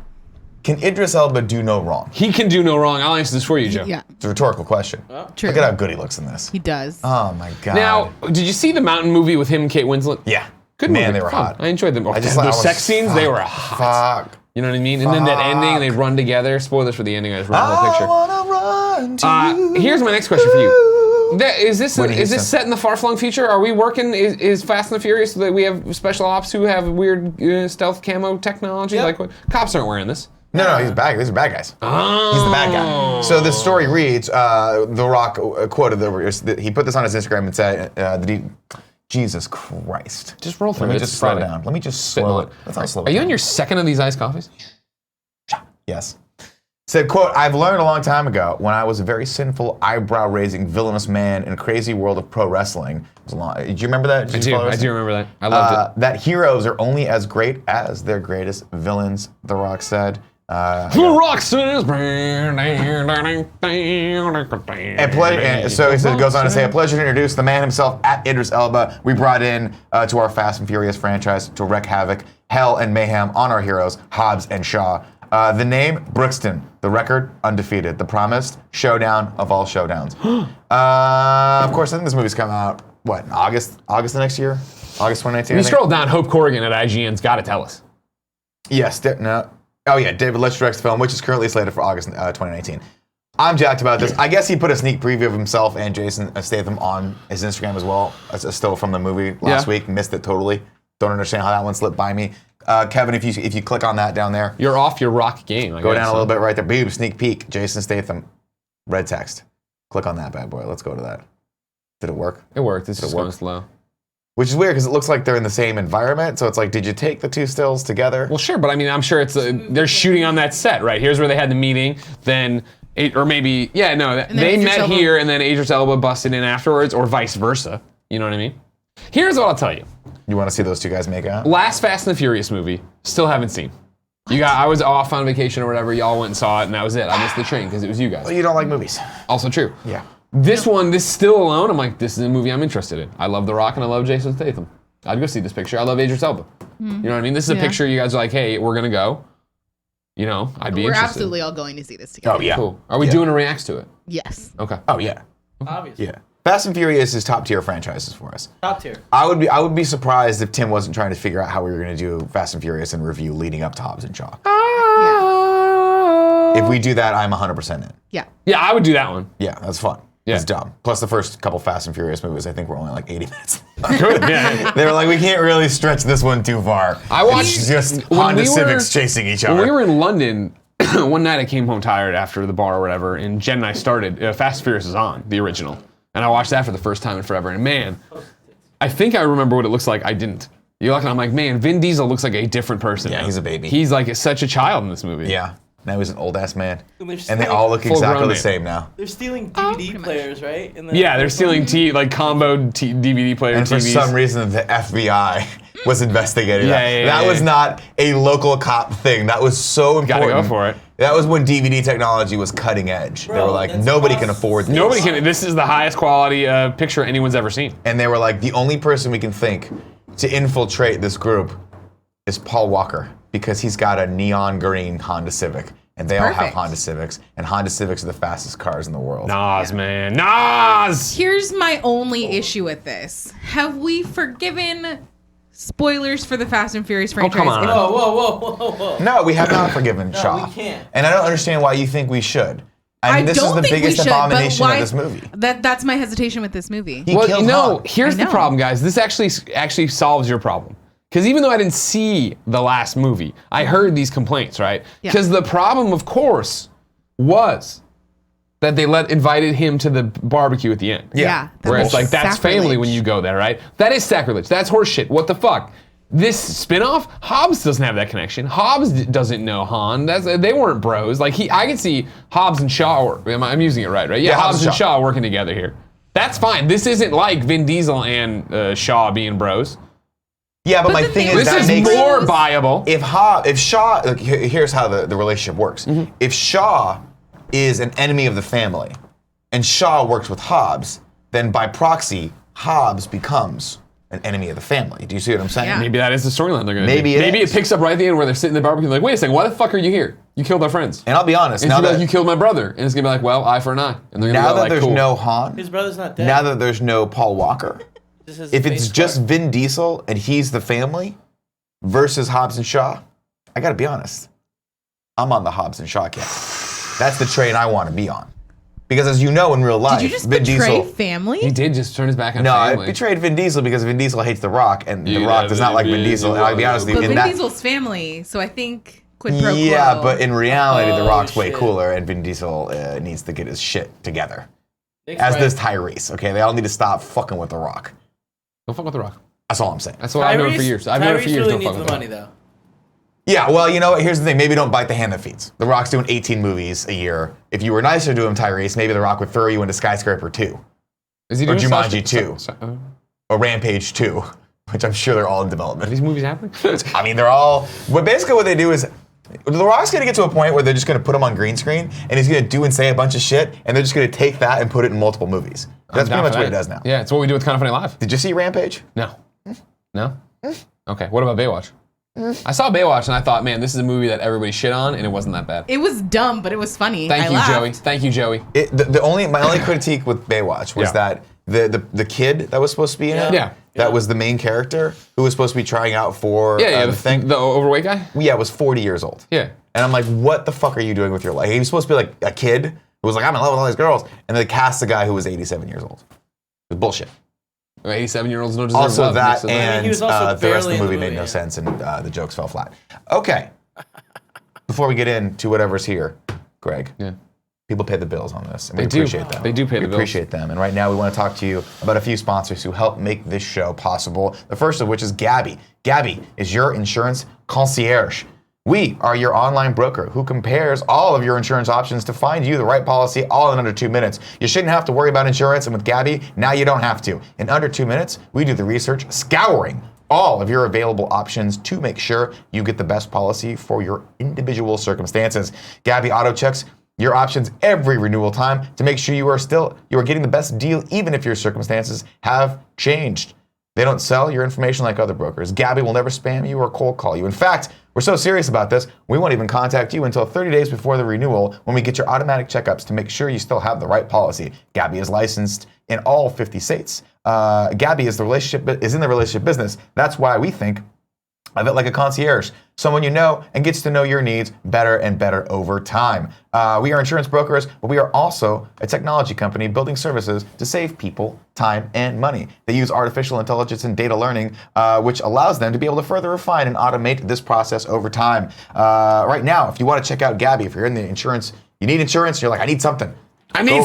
can Idris Elba do no wrong? He can do no wrong. I'll answer this for you, Joe. Yeah. It's a rhetorical question. True. Look at how good he looks in this. He does. Oh my God. Now, did you see the Mountain movie with him and Kate Winslet? yeah. Good Man, movie. they were Fun. hot. I enjoyed them. I just Those thought sex was- scenes, they were hot. Fuck. You know what I mean? And then that ending, they run together. Spoilers for the ending. I just ruined the whole I picture. wanna run to you. Here's my next question for you. Is this Whitney Houston. set in the far-flung future? Are we working? Is Fast and the Furious so that we have special ops who have weird stealth camo technology? Yep. Like what? Cops aren't wearing this. No, he's bad. These are bad guys. Oh. He's the bad guy. So the story reads, The Rock quoted, he put this on his Instagram and said, Jesus Christ. Just roll through Let me it. just It's slow Friday. down. Let me just Spit slow on it. That's not slow Are you down. on your second of these iced coffees? Yes. Said, quote, I've learned a long time ago when I was a very sinful, eyebrow-raising, villainous man in a crazy world of pro wrestling. It was a long, do you remember that? Did you follow I this? do remember that. I loved it. That heroes are only as great as their greatest villains, The Rock said. The Rock says. And so it goes on to say, a pleasure to introduce the man himself at Idris Elba. We brought in to our Fast and Furious franchise to wreak havoc, hell, and mayhem on our heroes, Hobbs and Shaw. The name, Brixton. The record, undefeated. The promised, showdown of all showdowns. Of course, I think this movie's coming out, what, in August of next year? August 2019, When you I think? scroll down, Hope Corrigan at IGN's got to tell us. Yes, no. Oh yeah, David Leitch directs the film, which is currently slated for August 2019. I'm jacked about this. I guess he put a sneak preview of himself and Jason Statham on his Instagram as well. As a still from the movie last week. Missed it totally. Don't understand how that one slipped by me. Kevin, if you click on that down there, You're off your Rock game. go down a little bit right there. Boom, sneak peek. Jason Statham, red text. Click on that bad boy. Let's go to that. Did it work? It worked. It's just work? going slow. Which is weird because it looks like they're in the same environment. So it's like, did you take the two stills together? Well, sure, but I mean, I'm sure it's they're shooting on that set, right? Here's where they had the meeting, then, or maybe, yeah, no, then they Idris met Elba- here, and then Idris Elba busted in afterwards, or vice versa. You know what I mean? Here's what I'll tell you. You want to see those two guys make out? Last Fast and the Furious movie, still haven't seen. I was off on vacation or whatever. Y'all went and saw it, and that was it. I missed the train because it was you guys. Well, you don't like movies. Also true. Yeah. This still alone, I'm like, this is a movie I'm interested in. I love The Rock and I love Jason Statham. I'd go see this picture. I love Idris Elba. You know what I mean? This is a Yeah. picture you guys are like, hey, we're gonna go. You know, I'd be We're interested. absolutely all going to see this together. Oh, yeah. Cool. Are we Yeah. doing a reacts to it? Yes. Okay. Oh, yeah. Obviously. Yeah. Fast and Furious is top tier franchises for us. Top tier. I would be surprised if Tim wasn't trying to figure out how we were going to do Fast and Furious and review leading up to Hobbs and Shaw. Yeah. If we do that, I'm 100% in. Yeah. Yeah, I would do that one. Yeah, that's fun. is dumb. Plus, the first couple Fast and Furious movies, I think, were only like 80 minutes. Good. Yeah. They were like, we can't really stretch this one too far. I watched It's just when Honda we were- Civics chasing each other. When we were in London, one night I came home tired after the bar or whatever, and Jen and I started. Fast and Furious is on, the original. And I watched that for the first time in forever. And man, I think I remember what it looks like. I didn't. You look, and I'm like, man, Vin Diesel looks like a different person. Yeah, now. he's a baby. He's like such a child in this movie. Yeah. Now he's an old ass man. And they're And they stealing- all look Full exactly grown the man. same now. They're stealing Oh, DVD pretty much. players, right? In the Yeah, they're stealing comboed DVD player And for TVs. some reason, the FBI was investigating that. Yeah, that yeah. was not a local cop thing. That was so Gotta important. go for it. That was when DVD technology was cutting edge. They Bro, were like, that's nobody can awesome. afford this. Nobody can. This is the highest quality picture anyone's ever seen. And they were like, the only person we can think to infiltrate this group is Paul Walker because he's got a neon green Honda Civic. And they all have Perfect. Honda Civics. And Honda Civics are the fastest cars in the world. Nas, man. Nas! Here's my only issue with this. Have we forgiven spoilers for the Fast and Furious franchise? come on. If- Whoa. No, we have not forgiven Shaw. we can't. And I don't understand why you think we should. I mean, this is don't the think we biggest should, but abomination why- of this movie. That's my hesitation with this movie. He Well, killed no, Han. here's I the know. problem, guys. This actually solves your problem. Because even though I didn't see the last movie, I heard these complaints, right? Yeah. Because the problem, of course, was that they invited him to the barbecue at the end. Yeah. that Where was it's like, that's family sacrilege. when you go there, right? That is sacrilege. That's horseshit. What the fuck? This spinoff, Hobbs doesn't have that connection. Hobbs doesn't know Han. They weren't bros. Like I can see Hobbs and Shaw. I'm using it right? Yeah, Hobbs and Shaw working together here. That's fine. This isn't like Vin Diesel and Shaw being bros. Yeah, but But my the thing thing is This that is makes more viable. if Shaw, like, here's how the relationship works. Mm-hmm. If Shaw is an enemy of the family, and Shaw works with Hobbs, then by proxy, Hobbs becomes an enemy of the family. Do you see what I'm saying? Yeah. Maybe that is the storyline they're gonna Maybe do. it Maybe is. it picks up right at the end where they're sitting in the barbecue like, wait a second, why the fuck are you here? You killed our friends. And I'll be honest, And now it's gonna be that, like, you killed my brother. And it's gonna be like, well, eye for an eye. And they're gonna now go that like, there's cool. no Han, His brother's not dead. now that there's no Paul Walker, Just has if a it's face just scar. Vin Diesel and he's the family versus Hobbs and Shaw, I gotta be honest, I'm on the Hobbs and Shaw camp. That's the train I want to be on. Because as you know in real life, Did you just Vin betray Diesel. family? He did just turn his back on No, I family. betrayed Vin Diesel because Vin Diesel hates The Rock, and The You Rock know, does not like Vin Vin Diesel. And Diesel. I'll be honest with But you, Vin in that, Diesel's family, so I think quid pro quo. yeah, but in reality, The Oh, Rock's way shit. cooler, and Vin Diesel needs to get his shit together. Nick's As right. does Tyrese. Okay, they all need to stop fucking with The Rock. Don't fuck with The Rock. That's all I'm saying. That's what I've known for years. I've known it for Tyrese years. really Don't needs fuck the with money, The Rock. though. Yeah, well, you know what? Here's the thing. Maybe don't bite the hand that feeds. The Rock's doing 18 movies a year. If you were nicer to him, Tyrese, maybe The Rock would throw you into Skyscraper 2, Is he Or doing Jumanji 2. Are or Rampage 2, which I'm sure they're all in development. these movies happening? I mean, they're all. But basically, what they do is, The Rock's gonna get to a point where they're just gonna put him on green screen, and he's gonna do and say a bunch of shit, and they're just gonna take that and put it in multiple movies. That's pretty much what he does now. Yeah, it's what we do with Kind of Funny Live. Did you see Rampage? No. No? Okay, what about Baywatch? I saw Baywatch and I thought, man, this is a movie that everybody shit on, and it wasn't that bad. It was dumb, but it was funny. Thank I you, laughed. Joey. Thank you, Joey. My only critique with Baywatch was Yeah. that the kid that was supposed to be in it, Yeah. that was the main character who was supposed to be trying out for Yeah, the thing. the overweight guy? Yeah, was 40 years old. Yeah. And I'm like, what the fuck are you doing with your life? He was supposed to be like a kid who was like, I'm in love with all these girls, and they cast a guy who was 87 years old. It was bullshit. 87-year-olds no deserve Also love. that, Makes it- and he was also the rest of barely the in the movie made movie, no yeah. sense, and the jokes fell flat. Okay. Before we get into whatever's here, Greg, Yeah. people pay the bills on this, and we They do. appreciate them. They do pay the We bills. appreciate them, and right now we want to talk to you about a few sponsors who help make this show possible. The first of which is Gabby. Gabby is your insurance concierge. We are your online broker who compares all of your insurance options to find you the right policy all in under 2 minutes. You shouldn't have to worry about insurance, and with Gabby, now you don't have to. In under 2 minutes, we do the research, scouring all of your available options to make sure you get the best policy for your individual circumstances. Gabby auto checks your options every renewal time to make sure you are getting the best deal even if your circumstances have changed. They don't sell your information like other brokers. Gabby will never spam you or cold call you. In fact, we're so serious about this, we won't even contact you until 30 days before the renewal when we get your automatic checkups to make sure you still have the right policy. Gabby is licensed in all 50 states. Gabby is in the relationship business. That's why we think of it like a concierge, someone you know and gets to know your needs better and better over time. We are insurance brokers, but we are also a technology company building services to save people time and money. They use artificial intelligence and data learning, which allows them to be able to further refine and automate this process over time. Right now, if you want to check out Gabby, if you're in the insurance, you need insurance, you're like, I need something. I need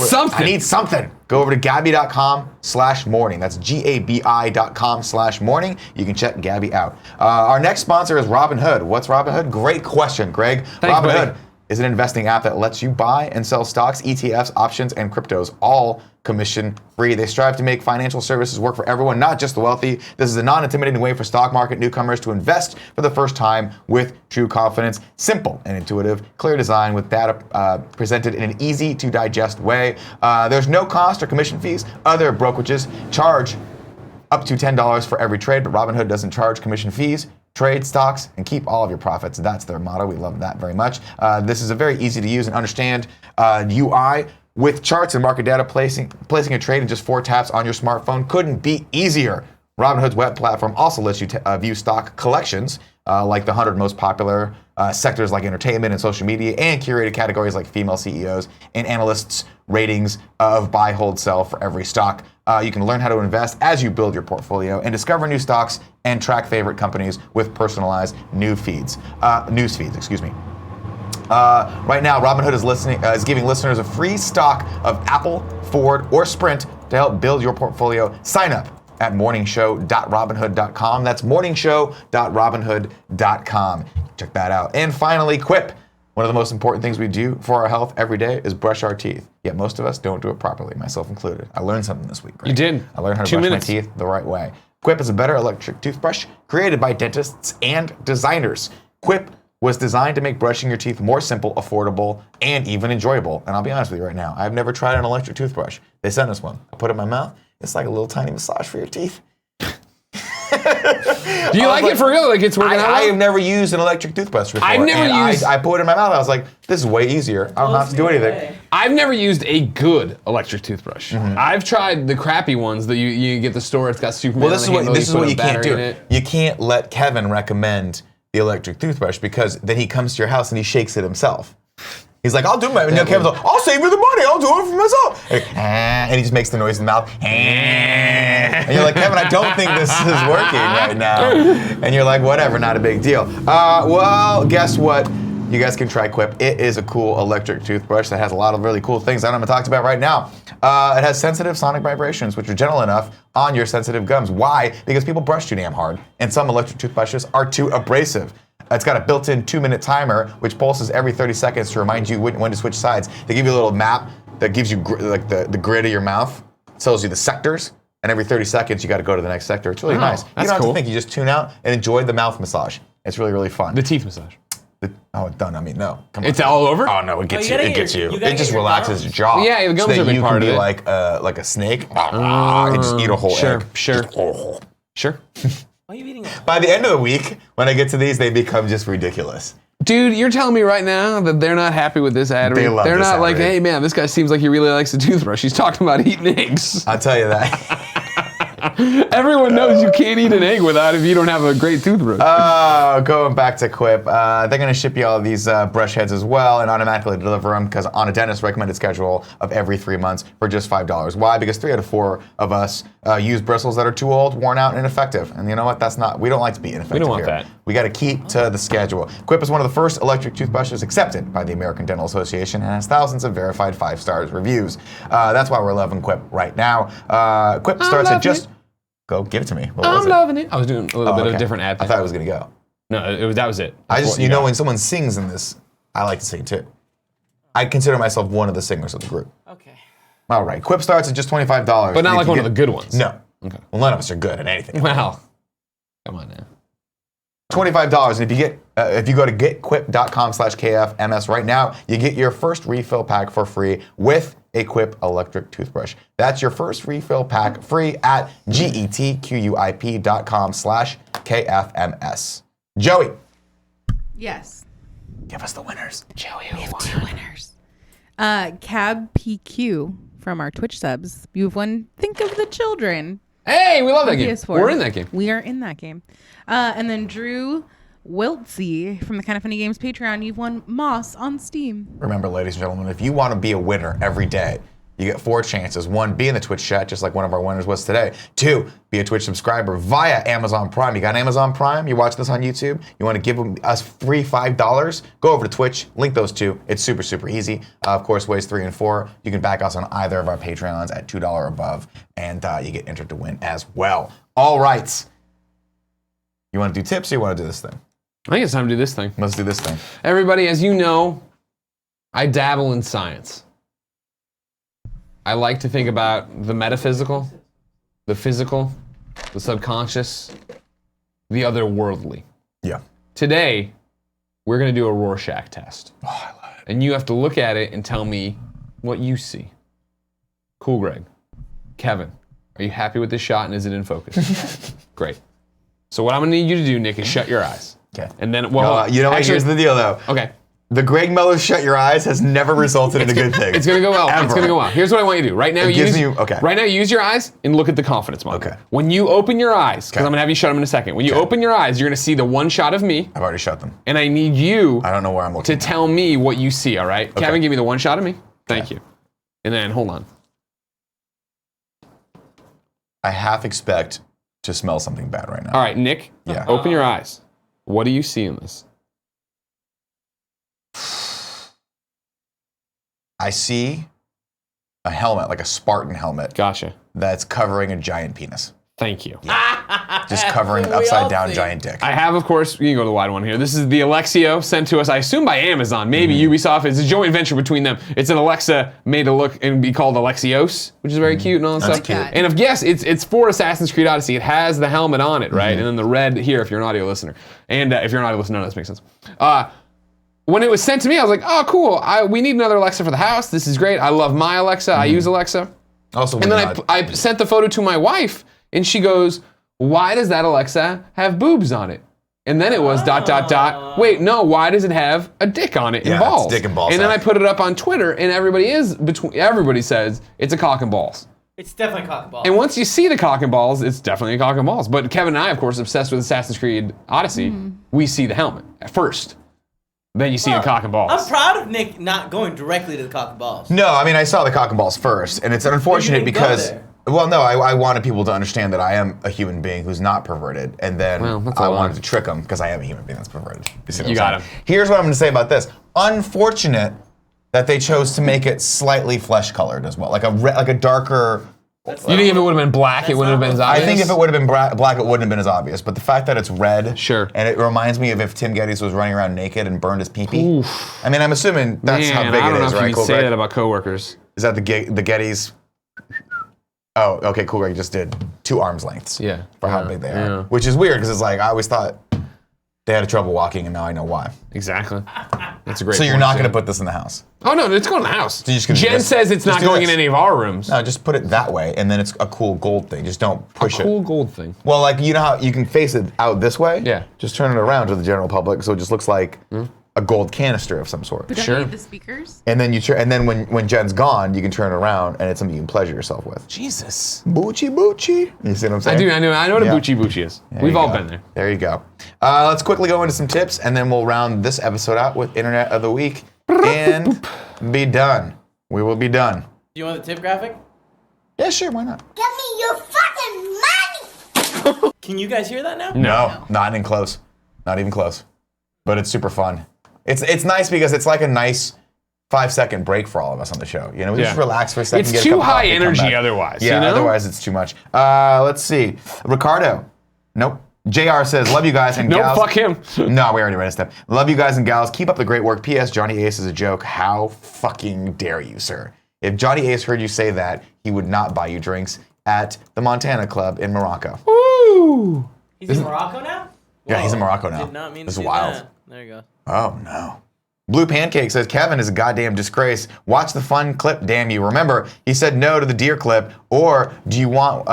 something. Go over to Gabby.com/morning. That's GABI.com/morning. You can check Gabby out. Our next sponsor is Robinhood. What's Robinhood? Great question, Greg. Robinhood is an investing app that lets you buy and sell stocks, ETFs, options, and cryptos, all commission-free. They strive to make financial services work for everyone, not just the wealthy. This is a non-intimidating way for stock market newcomers to invest for the first time with true confidence. Simple and intuitive, clear design with data presented in an easy-to-digest way. There's no cost or commission fees. Other brokerages charge up to $10 for every trade, but Robinhood doesn't charge commission fees. Trade stocks and keep all of your profits. That's their motto. We love that very much. This is a very easy to use and understand UI with charts and market data. Placing a trade in just 4 taps on your smartphone couldn't be easier. Robinhood's web platform also lets you view stock collections like the 100 most popular sectors like entertainment and social media, and curated categories like female CEOs and analysts' ratings of buy, hold, sell for every stock. You can learn how to invest as you build your portfolio and discover new stocks and track favorite companies with personalized news feeds. Right now, Robinhood is giving listeners a free stock of Apple, Ford, or Sprint to help build your portfolio. Sign up at morningshow.robinhood.com. That's morningshow.robinhood.com. Check that out. And finally, Quip. One of the most important things we do for our health every day is brush our teeth. Yet most of us don't do it properly, myself included. I learned something this week, Greg. You did. I learned how to brush my teeth the right way. Quip is a better electric toothbrush created by dentists and designers. Quip was designed to make brushing your teeth more simple, affordable, and even enjoyable. And I'll be honest with you right now, I've never tried an electric toothbrush. They sent us one. I put it in my mouth. It's like a little tiny massage for your teeth. Do you like it for real? Like it's working out? I have never used an electric toothbrush before. I've never used. I put it in my mouth. I was like, this is way easier. I don't have to do anything. I've never used a good electric toothbrush. I've tried the crappy ones that you get the store. It's got Superman. Well, this is what you can't do. You can't let Kevin recommend the electric toothbrush because then he comes to your house and he shakes it himself. He's like, I'll do my. And Kevin's like, I'll save you the money. I'll do it for myself. And he just makes the noise in the mouth. And you're like, Kevin, I don't think this is working right now. And you're like, whatever, not a big deal. Well, guess what? You guys can try Quip. It is a cool electric toothbrush that has a lot of really cool things that I'm going to talk about right now. It has sensitive sonic vibrations, which are gentle enough on your sensitive gums. Why? Because people brush too damn hard, and some electric toothbrushes are too abrasive. It's got a built-in 2-minute timer, which pulses every 30 seconds to remind you when to switch sides. They give you a little map that gives you like the grid of your mouth, tells you the sectors, and every 30 seconds you got to go to the next sector. It's really nice. You don't have to think. You just tune out and enjoy the mouth massage. It's really, really fun. The teeth massage. It's done. I mean, no. Come on. It's all over? Oh no, it gets you. It gets you. It just relaxes your jaw. Yeah, the gums so are a big part of it. You can be like a snake and just eat a whole egg. Sure. Why are you eating it? By the end of the week, when I get to these, they become just ridiculous. Dude, you're telling me right now that they're not happy with this ad read? They're not like, hey man, this guy seems like he really likes the toothbrush. He's talking about eating eggs. I'll tell you that. Everyone knows you can't eat an egg without if you don't have a great toothbrush. Going back to Quip, they're going to ship you all of these brush heads as well and automatically deliver them because on a dentist's recommended schedule of every 3 months for just $5. Why? Because 3 out of 4 of us use bristles that are too old, worn out, and ineffective. And you know what? We don't like to be ineffective We don't want here. that. We got to keep to the schedule. Quip is one of the first electric toothbrushes accepted by the American Dental Association and has thousands of verified 5-star reviews. That's why we're loving Quip right now. Quip starts at just... Go, give it to me. What was I'm loving it. I was doing a little bit of a different ad. I thought it was going to go. No, that was it. When someone sings in this, I like to sing too. I consider myself one of the singers of the group. Okay. All right, Quip starts at just $25. But not like one of the good ones. No. Okay. Well, none of us are good at anything. Well, come on now. $25, and if you go to getquip.com/KFMS right now, you get your first refill pack for free with a Quip electric toothbrush. That's your first refill pack free at getquip.com/KFMS. Joey. Yes. Give us the winners. Joey, We have 2 winners. Cab PQ from our Twitch subs. You've won Think of the Children. Hey, we love that on game. PS4. We're in that game. We are in that game. And then Drew Wiltsey from the Kind of Funny Games Patreon, you've won Moss on Steam. Remember, ladies and gentlemen, if you want to be a winner every day, you get 4 chances. 1, be in the Twitch chat, just like one of our winners was today. 2, be a Twitch subscriber via Amazon Prime. You got Amazon Prime? You're watching this on YouTube? You want to give us free $5? Go over to Twitch, link those 2. It's super, super easy. Of course, ways 3 and 4. You can back us on either of our Patreons at $2 or above, and you get entered to win as well. All right. You want to do tips or you want to do this thing? I think it's time to do this thing. Let's do this thing. Everybody, as you know, I dabble in science. I like to think about the metaphysical, the physical, the subconscious, the otherworldly. Yeah. Today, we're going to do a Rorschach test. Oh, I love it. And you have to look at it and tell me what you see. Cool, Greg. Kevin, are you happy with this shot and is it in focus? Great. So what I'm going to need you to do, Nick, is shut your eyes. Okay. And then, well, you know what? actually, Here's the deal, though. Okay. The Greg Miller shut your eyes has never resulted in a good thing. It's gonna go well. Ever. It's gonna go well. Here's what I want you to do. Right now, Okay. use your eyes and look at the confidence monitor. Okay. When you open your eyes, because Okay. I'm gonna have you shut them in a second. When you Okay. open your eyes, you're gonna see the one shot of me, I've already shut them. and I need you I don't know where I'm looking. to tell me what you see. All right, Kevin, give me the one shot of me. Thank you. And then hold on. I half expect to smell something bad right now. All right, Nick. Yeah. Open your eyes. What do you see in this? I see a helmet, like a Spartan helmet, Gotcha. that's covering a giant penis. Thank you. Just covering an We all upside down see. giant dick. I have, of course, you can go to the wide one here. This is the Alexio sent to us, I assume by Amazon, maybe Ubisoft. It's a joint venture between them. It's an Alexa made to look and be called Alexios, which is very cute and all that That's stuff. cute. And if yes, it's for Assassin's Creed Odyssey. It has the helmet on it, right? And then the red here if you're an audio listener. And if you're an audio listener, none of this makes sense. When it was sent to me, I was like, oh, cool. We need another Alexa for the house. This is great. I love my Alexa. I use Alexa. Also, And then I sent the photo to my wife, and she goes, why does that Alexa have boobs on it? And then it was ... Wait, no, why does it have a dick on it and Yeah, balls? it's dick and balls And then I out. put it up on Twitter, and everybody says it's a cock and balls. It's definitely cock and ball. And once you see the cock and balls, it's definitely a cock and balls. But Kevin and I, of course, obsessed with Assassin's Creed Odyssey, we see the helmet at first. Then you see the cock and balls. I'm proud of Nick not going directly to the cock and balls. No, I mean, I saw the cock and balls first, and it's unfortunate didn't go because, there. well, no, I wanted people to understand that I am a human being who's not perverted, and then Well, that's a I lie. wanted to trick them because I am a human being that's perverted. See what You I'm got saying? him. Here's what I'm going to say about this. Unfortunate that they chose to make it slightly flesh-colored as well, like a darker. You think if it would have been black, it wouldn't have been as obvious? I think if it would have been black, it wouldn't have been as obvious. But the fact that it's red, Sure. and it reminds me of if Tim Gettys was running around naked and burned his pee-pee. I mean, I'm assuming that's how Man, big I don't it know is, if right? you Cool, can say Greg? that about coworkers. Is that the Gettys? Oh, okay, cool. Greg just did 2 arms lengths. Yeah. For how Yeah, big they are, yeah. which is weird because it's like I always thought they had trouble walking, and now I know why. Exactly. That's a great So you're point, not too. going to put this in the house? Oh, no, it's going in the house. you're just gonna do Jen this? says it's Just not do going in this. any of our rooms. No, just put it that way, and then it's a cool gold thing. Just don't push Cool it. gold thing. Well, like you know how you can face it out this way. Yeah. Just turn it around to the general public, so it just looks like a gold canister of some sort. But don't Sure. you need the speakers? And then when Jen's gone, you can turn it around, and it's something you can pleasure yourself with. Jesus. Boochie boochie. You see what I'm I saying? do. I know what a Yeah. Bucci Bucci is. There We've you all go. been there. There you go. Let's quickly go into some tips, and then we'll round this episode out with Internet of the Week and be done. We will be done. Do you want the tip graphic? Yeah, sure. Why not? Give me your fucking money! Can you guys hear that now? No, not even close. Not even close. But it's super fun. It's nice because it's like a nice 5-second break for all of us on the show. You know, we just Yeah. relax for a second. It's get a too cup of high coffee, come energy back. otherwise, Yeah, you know? otherwise it's too much. Let's see. Ricardo. Nope. JR says, love you guys and Nope, gals. fuck him. No, we already read his stuff. Love you guys and gals. Keep up the great work. P.S. Johnny Ace is a joke. How fucking dare you, sir? If Johnny Ace heard you say that, he would not buy you drinks at the Montana Club in Morocco. Woo! He's in Morocco now? Yeah, he's in Whoa, Morocco now. Did not mean This to is do wild. that. There you go. Oh, no. Blue Pancake says, Kevin is a goddamn disgrace. Watch the fun clip, damn you. Remember, he said no to the deer clip, or do you want,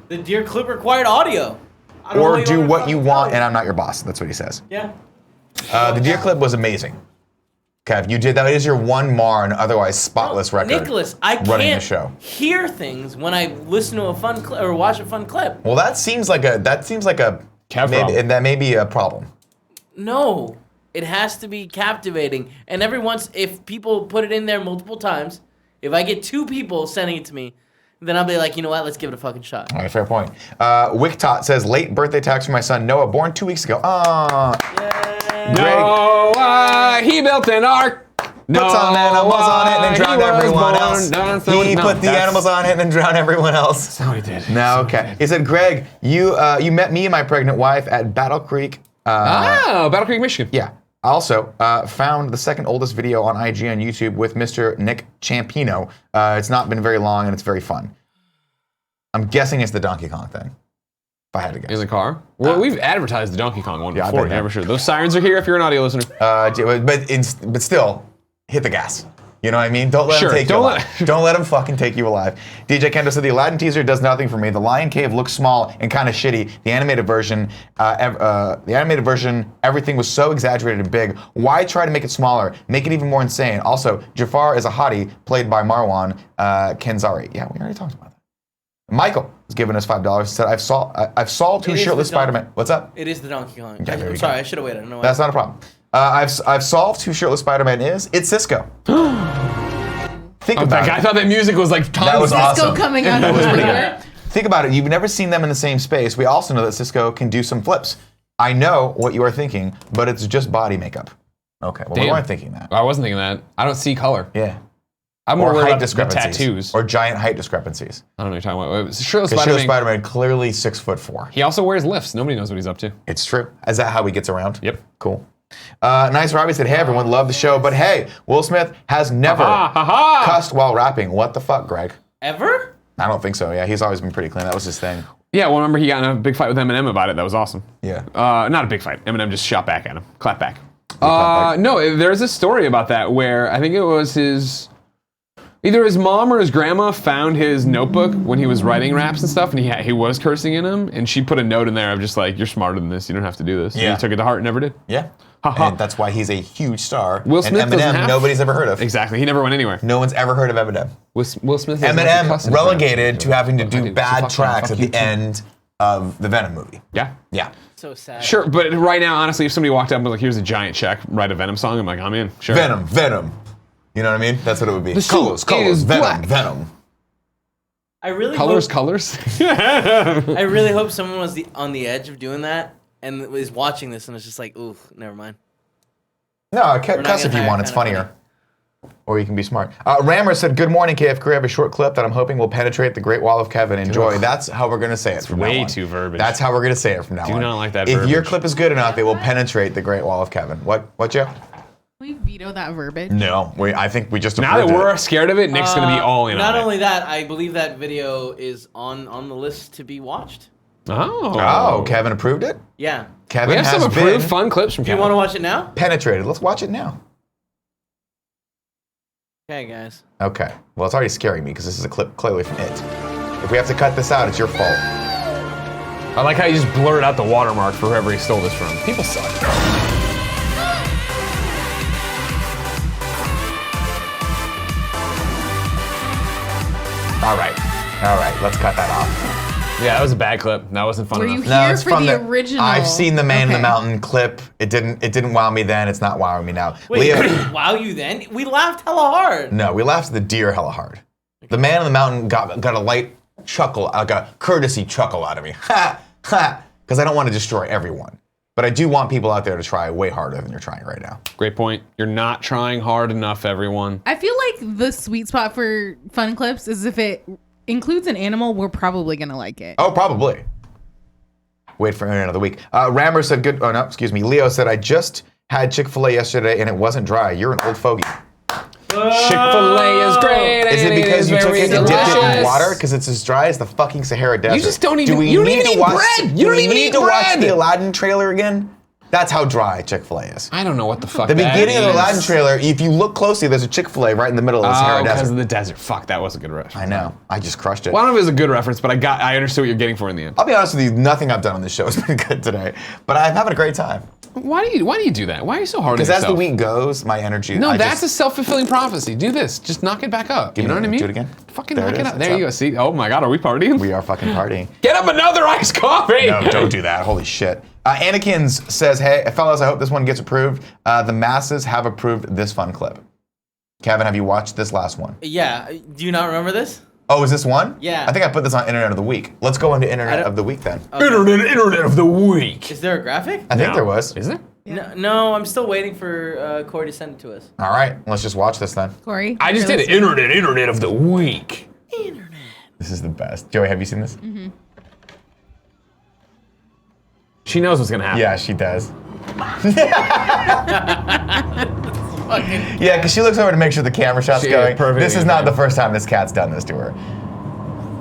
The deer clip required audio. I don't know or do what you fucking want, tell and I'm not your boss. That's what he says. Yeah. The deer clip was amazing. Kev, you did that. Is your one Marn, otherwise spotless record. Nicholas, I running the can't show. hear things when I listen to a fun clip or watch a fun clip. Well, that seems like a Kev maybe, and that may be a problem. No, it has to be captivating. And every once, if people put it in there multiple times, if I get 2 people sending it to me, then I'll be like, you know what? Let's give it a fucking shot. All right, fair point. Wicktot says, late birthday text from my son Noah, born 2 weeks ago. Noah, he built an ark. Put some animals on it and then drowned everyone else. He put the animals on it and then drowned everyone else. That's how he did. No, okay. He said, Greg, you met me and my pregnant wife at Battle Creek. Battle Creek, Michigan. Yeah. Also, found the second oldest video on IG on YouTube with Mr. Nick Scarpino. It's not been very long and it's very fun. I'm guessing it's the Donkey Kong thing. If I had to guess. In the car? Well, we've advertised the Donkey Kong one Yeah, before. I bet Yeah, for sure. Those sirens are here if you're an audio listener. But still, hit the gas. You know what I mean? Don't let him take you alive. Don't let him fucking take you alive. DJ Kendo said the Aladdin teaser does nothing for me. The Lion Cave looks small and kind of shitty. The animated version, everything was so exaggerated and big. Why try to make it smaller? Make it even more insane. Also, Jafar is a hottie played by Marwan Kenzari. Yeah, we already talked about that. Michael has given us $5. He said, I've solved 2 shirtless Spider-Man. What's up? It is the Donkey Kong. Yeah, I'm sorry, I should have waited. I don't know why. That's not a problem. I've solved 2 shirtless Spider-Man it's Cisco. Think about it. I thought that music was like tons. That was Cisco awesome. coming out of nowhere. Think about it. You've never seen them in the same space. We also know that Cisco can do some flips. I know what you are thinking, but it's just body makeup. Okay, well, we Damn. weren't thinking that. I wasn't thinking that. I don't see color. Yeah. I'm more Or worried height about the discrepancies. tattoos. Or giant height discrepancies. I don't know what you're talking about. Shirtless Because Spider-Man. Spider-Man clearly 6'4". He also wears lifts. Nobody knows what he's up to. It's true. Is that how he gets around? Yep. Cool. Nice Robbie said, hey everyone, love the show, but hey, Will Smith has never cussed while rapping. What the fuck, Greg? Ever? I don't think so. Yeah, he's always been pretty clean. That was his thing. Yeah, well, remember he got in a big fight with Eminem about it. That was awesome. Yeah. Not a big fight. Eminem just shot back at him. Clap back. clap back. No, there's a story about that where I think it was either his mom or his grandma found his notebook when he was writing raps and stuff, and he was cursing in them, and she put a note in there of just like, you're smarter than this. You don't have to do this. Yeah. And he took it to heart and never did. Yeah. Ha-ha. And that's why he's a huge star. Will Smith and doesn't Eminem, have- nobody's ever heard of. Exactly. He never went anywhere. No one's ever heard of Eminem. Will Smith doesn't have to cuss Eminem in his relegated rap. to having to I do do. bad So tracks fuck at you the too. end of the Venom movie. Yeah. Yeah. So sad. Sure, but right now, honestly, if somebody walked up and was like, here's a giant check, write a Venom song, I'm like, I'm in. Sure. Venom. You know what I mean? That's what it would be. The suit is black. Venom. I really Colors. I really hope someone was on the edge of doing that and is watching this and is just like, ooh, never mind. No, not cuss gonna if you hire want. It's Kinda funnier. Or you can be smart. Rammer said, good morning, KF Crew. I have a short clip that I'm hoping will penetrate the Great Wall of Kevin. Enjoy. That's how we're going to say it from now on. way too verbiage. That's how we're going to say it from now on. Do not like that If your verbiage. clip is good enough, it will penetrate the Great Wall of Kevin. What, Joe? Can we veto that verbiage? No, I think we just Now that approved we're it. scared of it, Nick's going to be all in Not on it. only that, I believe that video is on the list to be watched. Oh, Kevin approved it? Yeah. Kevin We have has some been approved fun clips from Do you Kevin. want to watch it now? penetrated. Let's watch it now. Okay, guys. Okay. Well, it's already scaring me because this is a clip clearly from it. If we have to cut this out, it's your fault. I like how you just blurred out the watermark for whoever he stole this from. People suck. All right. Let's cut that off. Yeah, that was a bad clip. That wasn't fun Were enough. you No, here it's for from the original? I've seen the Man in the Okay. Mountain clip. It didn't wow me then. It's not wowing me now. Wait, Leo, wow you then? We laughed hella hard. no, we laughed at the deer hella hard. The Man in the Mountain got a light chuckle, like a courtesy chuckle out of me. Ha ha. Because I don't want to destroy everyone, but I do want people out there to try way harder than you're trying right now. Great point. You're not trying hard enough, everyone. I feel like the sweet spot for fun clips is if it includes an animal, we're probably gonna like it. Oh, probably. Wait for Internet of the Week. Rammer said good. Oh no, excuse me. Leo said I just had Chick-fil-A yesterday and it wasn't dry. You're an old fogey. Chick-fil-A is great. Is it and because you took very it and dipped it in delicious. water? Because it's as dry as the fucking Sahara Desert. You just don't even. Do we You don't need even to eat watch? bread. Do You don't we even need eat to watch bread. the Aladdin trailer again? That's how dry Chick-fil-A is. I don't know what the fuck. The that beginning of the is. Aladdin trailer, if you look closely, there's a Chick-fil-A right in the middle of the Sahara because Desert. of the desert. Fuck, that was a good reference. I know. I just crushed it. Well, I don't know if it was a good reference, but I understood what you're getting for in the end. I'll be honest with you, nothing I've done on this show has been good today, but I'm having a great time. Why do you do that? Why are you so hard on Because yourself? as the week goes, my energy. No, that's a self-fulfilling prophecy. Do this. Just knock it back up. You know what I mean? Do it again. Fucking There knock it it is. up. It's There you up. go. See? Oh my God, are we partying? We are fucking partying. Get up another iced coffee. No, don't do that. Holy shit. Anakins says, hey, fellas, I hope this one gets approved. The masses have approved this fun clip. Kevin, have you watched this last one? Yeah. Do you not remember this? Oh, is this one? Yeah. I think I put this on Internet of the Week. Let's go into Internet of the Week then. Internet of the week. Is there a graphic? I think there was. Is there? No, I'm still waiting for Corey to send it to us. All right, let's just watch this then. Corey. I just you're did it. listening. Internet of the week. This is the best. Joey, have you seen this? Mm-hmm. She knows what's gonna happen. Yeah, she does. Yeah, because she looks over to make sure the camera shot's She is going. perfectly This is not fine. the first time this cat's done this to her.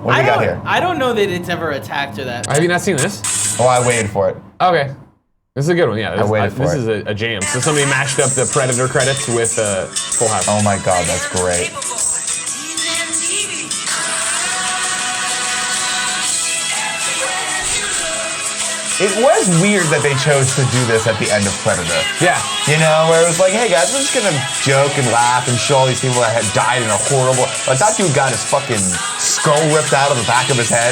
What do we got here? I don't know that it's ever attacked her that. Have you not seen this? Oh, I waited for it. Okay. This is a good one. Yeah. This, waited for this it. is a jam. So somebody mashed up the Predator credits with Full House. Oh my God, that's great. It was weird that they chose to do this at the end of Predator. Yeah. You know, where it was like, hey guys, we're just gonna joke and laugh and show all these people that had died in a horrible. Like that dude got his fucking skull ripped out of the back of his head.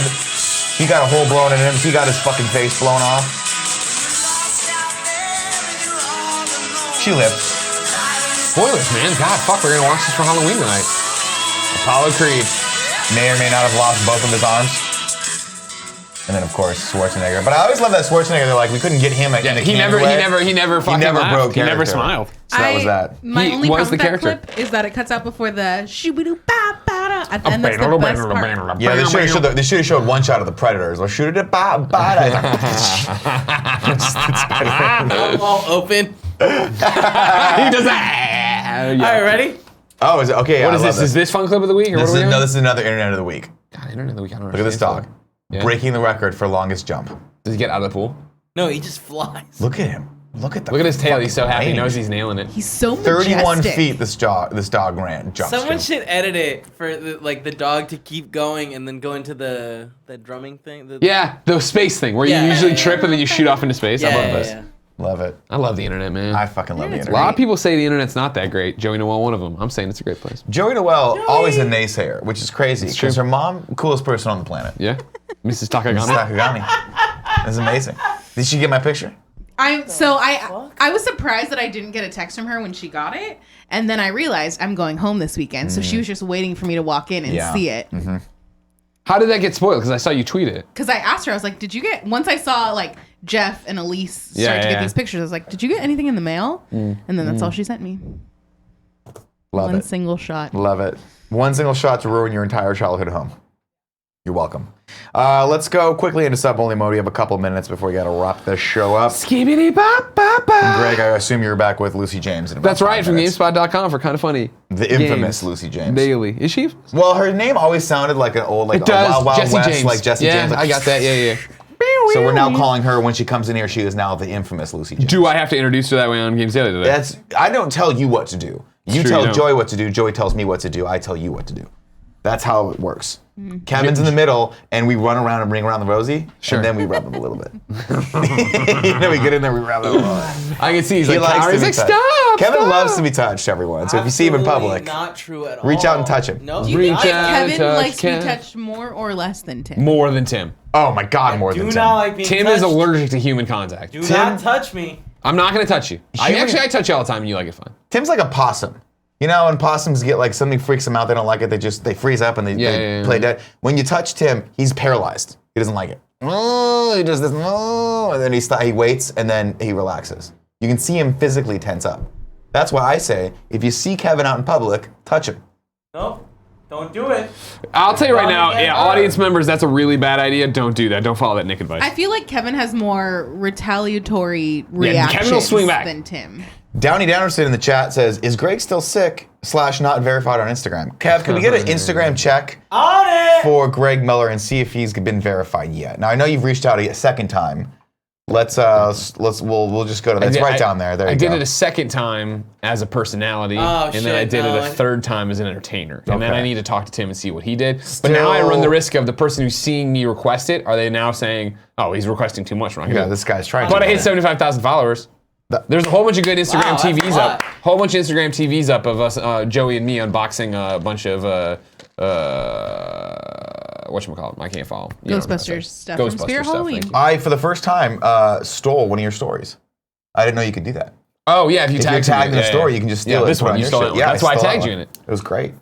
He got a hole blown in him. He got his fucking face blown off. She lived. Spoilers, man. God, fuck, we're gonna watch this for Halloween tonight. Apollo Creed. May or may not have lost both of his arms. And then of course Schwarzenegger. But I always love that Schwarzenegger. They're like, we couldn't get him in the He never fucking never laughed. broke He never character. smiled. So that was that. My He only was problem with the that character. clip is that it cuts out before the shoo-ba-doo ba ba at the end. That's the best part. Yeah, they should have showed one shot of the Predators. Or shoot it ba ba. All open. He does that. All right, ready? Oh, is it okay? What I is love this? Is this fun clip of the week? Or This what are we is doing? no. This is another Internet of the Week. God, Internet of the week. I don't Look at this dog, Yeah. breaking the record for longest jump. Does he get out of the pool? No, he just flies. Look at him. Look at the. Look at his tail. He's so fucking happy. He range. knows he's nailing it. He's so majestic. 31 feet. This dog ran. Jumped. Someone should edit it for the dog to keep going and then go into the drumming thing. Yeah, the space thing where Yeah. you usually trip and then you shoot off into space. I love this. Yeah. Love it. I love the internet, man. I fucking love the A internet. lot of people say the internet's not that great. Joey Noel, one of them. I'm saying it's a great place. Joey Noel, always a naysayer, which is crazy because true. her mom, coolest person on the planet. Yeah, Mrs. Takagami. Sakagami. That's amazing. Did she get my picture? I was surprised that I didn't get a text from her when she got it, and then I realized I'm going home this weekend, so she was just waiting for me to walk in and Yeah. see it. How did that get spoiled? Because I saw you tweet it. Because I asked her, I was like, "Did you get?" Once I saw like Jeff and Elise start Yeah, to yeah. get these pictures, I was like, "Did you get anything in the mail?" And then that's all she sent me. Love One it. single shot. Love it. One single shot to ruin your entire childhood home. You're welcome. Let's go quickly into sub-only mode. We have a couple minutes before we got to wrap this show up. Skibbity bop bop bop. Greg, I assume you're back with Lucy James. In about That's right, 5 from minutes. GameSpot.com for Kind of Funny. The infamous Games. Lucy James. Daily. Is she? Well, her name always sounded like an old, like It does. a Wild Wild Jesse West, James. like Jesse yeah, James. Like, I got that. Yeah. So we're now calling her, when she comes in here, she is now the infamous Lucy James. Do I have to introduce her that way on Games Daily today? I don't tell you what to do. You True, tell you don't. Joey what to do. Joey tells me what to do. I tell you what to do. That's how it works. Kevin's in the middle, and we run around and ring around the rosy, Sure. and then we rub him a little bit. Then we get in there, we rub him a little bit. I can see he's He like, likes to he's be like, touched. stop. Kevin stop. loves to be touched, everyone. So if you see him in Absolutely public, not true at all. reach out and touch him. No, Do you Reach think out, Kevin touch likes to be Kev. touched more or less than Tim? More than Tim. oh my God, more do than not 10. like being Tim touched. is allergic to human contact. Do not touch me. I'm not going to touch you. Human- I touch you all the time and you like it fine. Tim's like a possum. You know, when possums get like something freaks them out, they don't like it. They freeze up and they Yeah. play dead. When you touch Tim, he's paralyzed. He doesn't like it. Oh, he does this. Oh, and then he waits and then he relaxes. You can see him physically tense up. That's why I say, if you see Kevin out in public, touch him. No, don't do it. I'll tell you right now, Get yeah, hurt. audience members, that's a really bad idea. Don't do that. Don't follow that Nick advice. I feel like Kevin has more retaliatory Kevin will reactions swing back. than Tim. Downey Downerson in the chat says, is Greg still sick / not verified on Instagram? Kev, can we get an Instagram check On it. for Greg Miller and see if he's been verified yet? Now, I know you've reached out a second time. We'll just go to that. It's right down there. There you go. I did it a second time as a personality, and then I did it a third time as an entertainer. And then I need to talk to Tim and see what he did. But now I run the risk of the person who's seeing me request it, are they now saying, oh, he's requesting too much? Yeah, this guy's trying But I hit 75,000 followers. There's a whole bunch of good Instagram TVs up. Whole bunch of Instagram TVs up of us, Joey and me, unboxing a bunch of whatchamacallit? I can't follow. Ghostbusters stuff from Spirit Halloween. I, for the first time, stole one of your stories. I didn't know you could do that. Oh yeah, if you tag in the story, you can just steal it. This one, you stole it. Yeah, that's why I tagged you in it. It was great.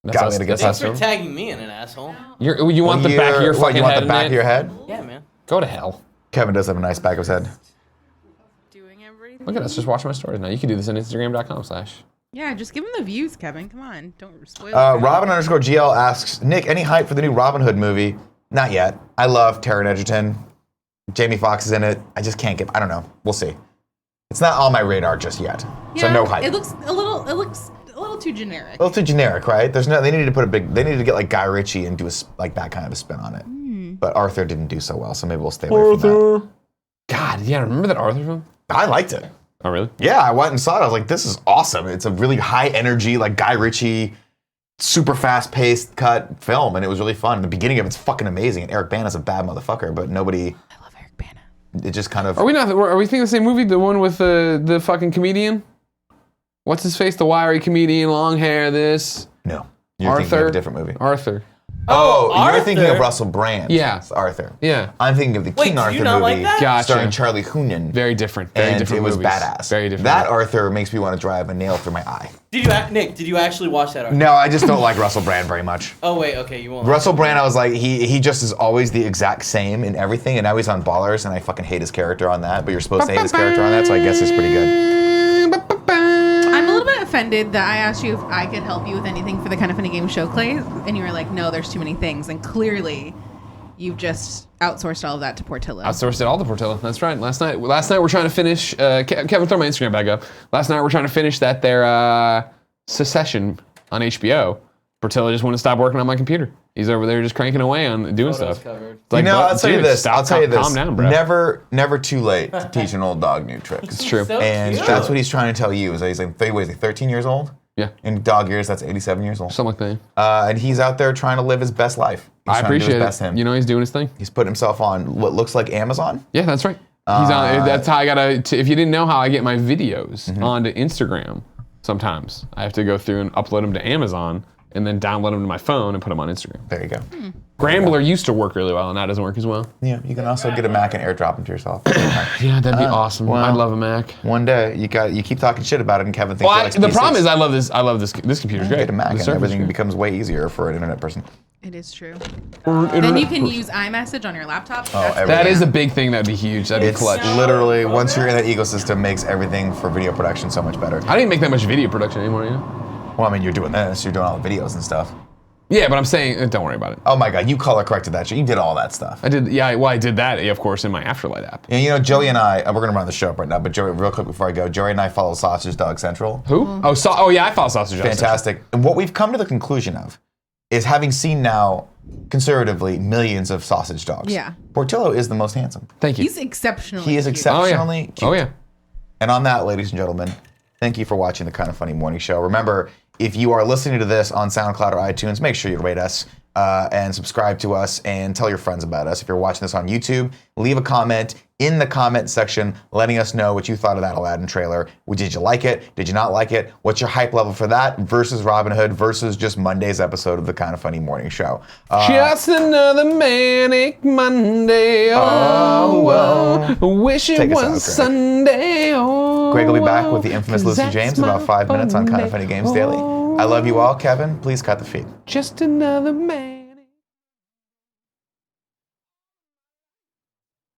Thanks for tagging me in an asshole. You want the back of your fucking head? You want the back of your head? Yeah, man. Go to hell. Kevin does have a nice back of his head. Look at us, just watching my stories now. You can do this on Instagram.com/. Yeah, just give him the views, Kevin. Come on, don't spoil it. Robin_GL asks, Nick, any hype for the new Robin Hood movie? Not yet. I love Taron Egerton. Jamie Foxx is in it. I just can't I don't know. We'll see. It's not on my radar just yet. Yeah, so no hype. It looks a little too generic. A little too generic, right? They needed to get like Guy Ritchie and do like that kind of a spin on it. But Arthur didn't do so well, so maybe we'll stay away from that. God, yeah, remember that Arthur film? I liked it. Oh, really? Yeah, I went and saw it. I was like, this is awesome. It's a really high energy, like Guy Ritchie, super fast paced cut film, and it was really fun. The beginning of it's fucking amazing. And Eric Bana's a bad motherfucker, but nobody. I love Eric Bana. It just kind of. Are we thinking the same movie? The one with the fucking comedian? What's his face? The wiry comedian, long hair. This. No. You're thinking of a different movie. Arthur. Oh, Arthur? you're thinking of Russell Brand. Yeah. It's Arthur. Yeah. I'm thinking of the King Arthur movie like that? Gotcha. starring Charlie Hunnam. Very different. Very and different it was movies. badass. Very different. That Arthur makes me want to drive a nail through my eye. Nick, did you actually watch that Arthur? No, I just don't like Russell Brand very much. Oh, wait, okay, you won't. Russell Brand, I was like, he just is always the exact same in everything, and now he's on Ballers, and I fucking hate his character on that, but you're supposed to hate his character on that, so I guess it's pretty good. I'm a little bit offended that I asked you if I could help you with anything for the Kind of Funny Game show, Clay, and you were like, no, there's too many things, and clearly you've just outsourced all of that to Portillo. Outsourced it all to Portillo. That's right. Last night we're trying to finish. Kevin, throw my Instagram back up. Last night we're trying to finish their Secession on HBO. Portillo just wouldn't stop working on my computer. He's over there just cranking away on doing stuff. Like, I'll tell you this. Calm down, bro. Never too late to teach an old dog new tricks. It's true. So And cute. that's what he's trying to tell you. Is that he's like, what is he, 13 years old? Yeah. In dog years, that's 87 years old. Something like that. And he's out there trying to live his best life. He's I trying to do his appreciate best it. him. You know, he's doing his thing. He's putting himself on what looks like Amazon. Yeah, that's right. He's on. That's how I gotta. If you didn't know how I get my videos onto Instagram, sometimes I have to go through and upload them to Amazon and then download them to my phone and put them on Instagram. There you go. Grambler used to work really well, and that doesn't work as well. Yeah, you can also get a Mac and airdrop them to yourself. Yeah, that'd be awesome. well, I'd love a Mac. One day you keep talking shit about it, and Kevin thinks Well, he likes the P6. problem is I love this. This computer's great. Get a Mac, The and Surface everything is great. becomes way easier for an internet person. It is true. Then you can use iMessage on your laptop. That's everything. That is a big thing. That'd be huge. That'd be It's clutch. literally, once you're in that ecosystem, makes everything for video production so much better. I don't even make that much video production anymore. You know? Well, I mean, you're doing this, you're doing all the videos and stuff. Yeah, but I'm saying, don't worry about it. Oh my God, you color corrected that shit. You did all that stuff. I did. Yeah, well, I did that, of course, in my Afterlight app. And you know, Joey and I, we're gonna run the show up right now, but Joey, real quick before I go, Joey and I follow Sausage Dog Central. Who? Oh, yeah, I follow Sausage Dog. Fantastic. And what we've come to the conclusion of is having seen now, conservatively, millions of sausage dogs. Yeah. Portillo is the most handsome. Thank you. He's exceptionally He is cute. exceptionally cute. Oh, yeah. And on that, ladies and gentlemen, thank you for watching the Kind of Funny Morning Show. Remember, if you are listening to this on SoundCloud or iTunes, make sure you rate us and subscribe to us and tell your friends about us. If you're watching this on YouTube, leave a comment in the comment section letting us know what you thought of that Aladdin trailer. Did you like it? Did you not like it? What's your hype level for that versus Robin Hood versus just Monday's episode of the Kind of Funny Morning Show? Just another manic Monday. Wish it Take us out, was Greg. Sunday. Greg will be back with the infamous Lucy James in about 5 minutes on Kind of Funny Games Daily. I love you all. Kevin, please cut the feed. Just another man.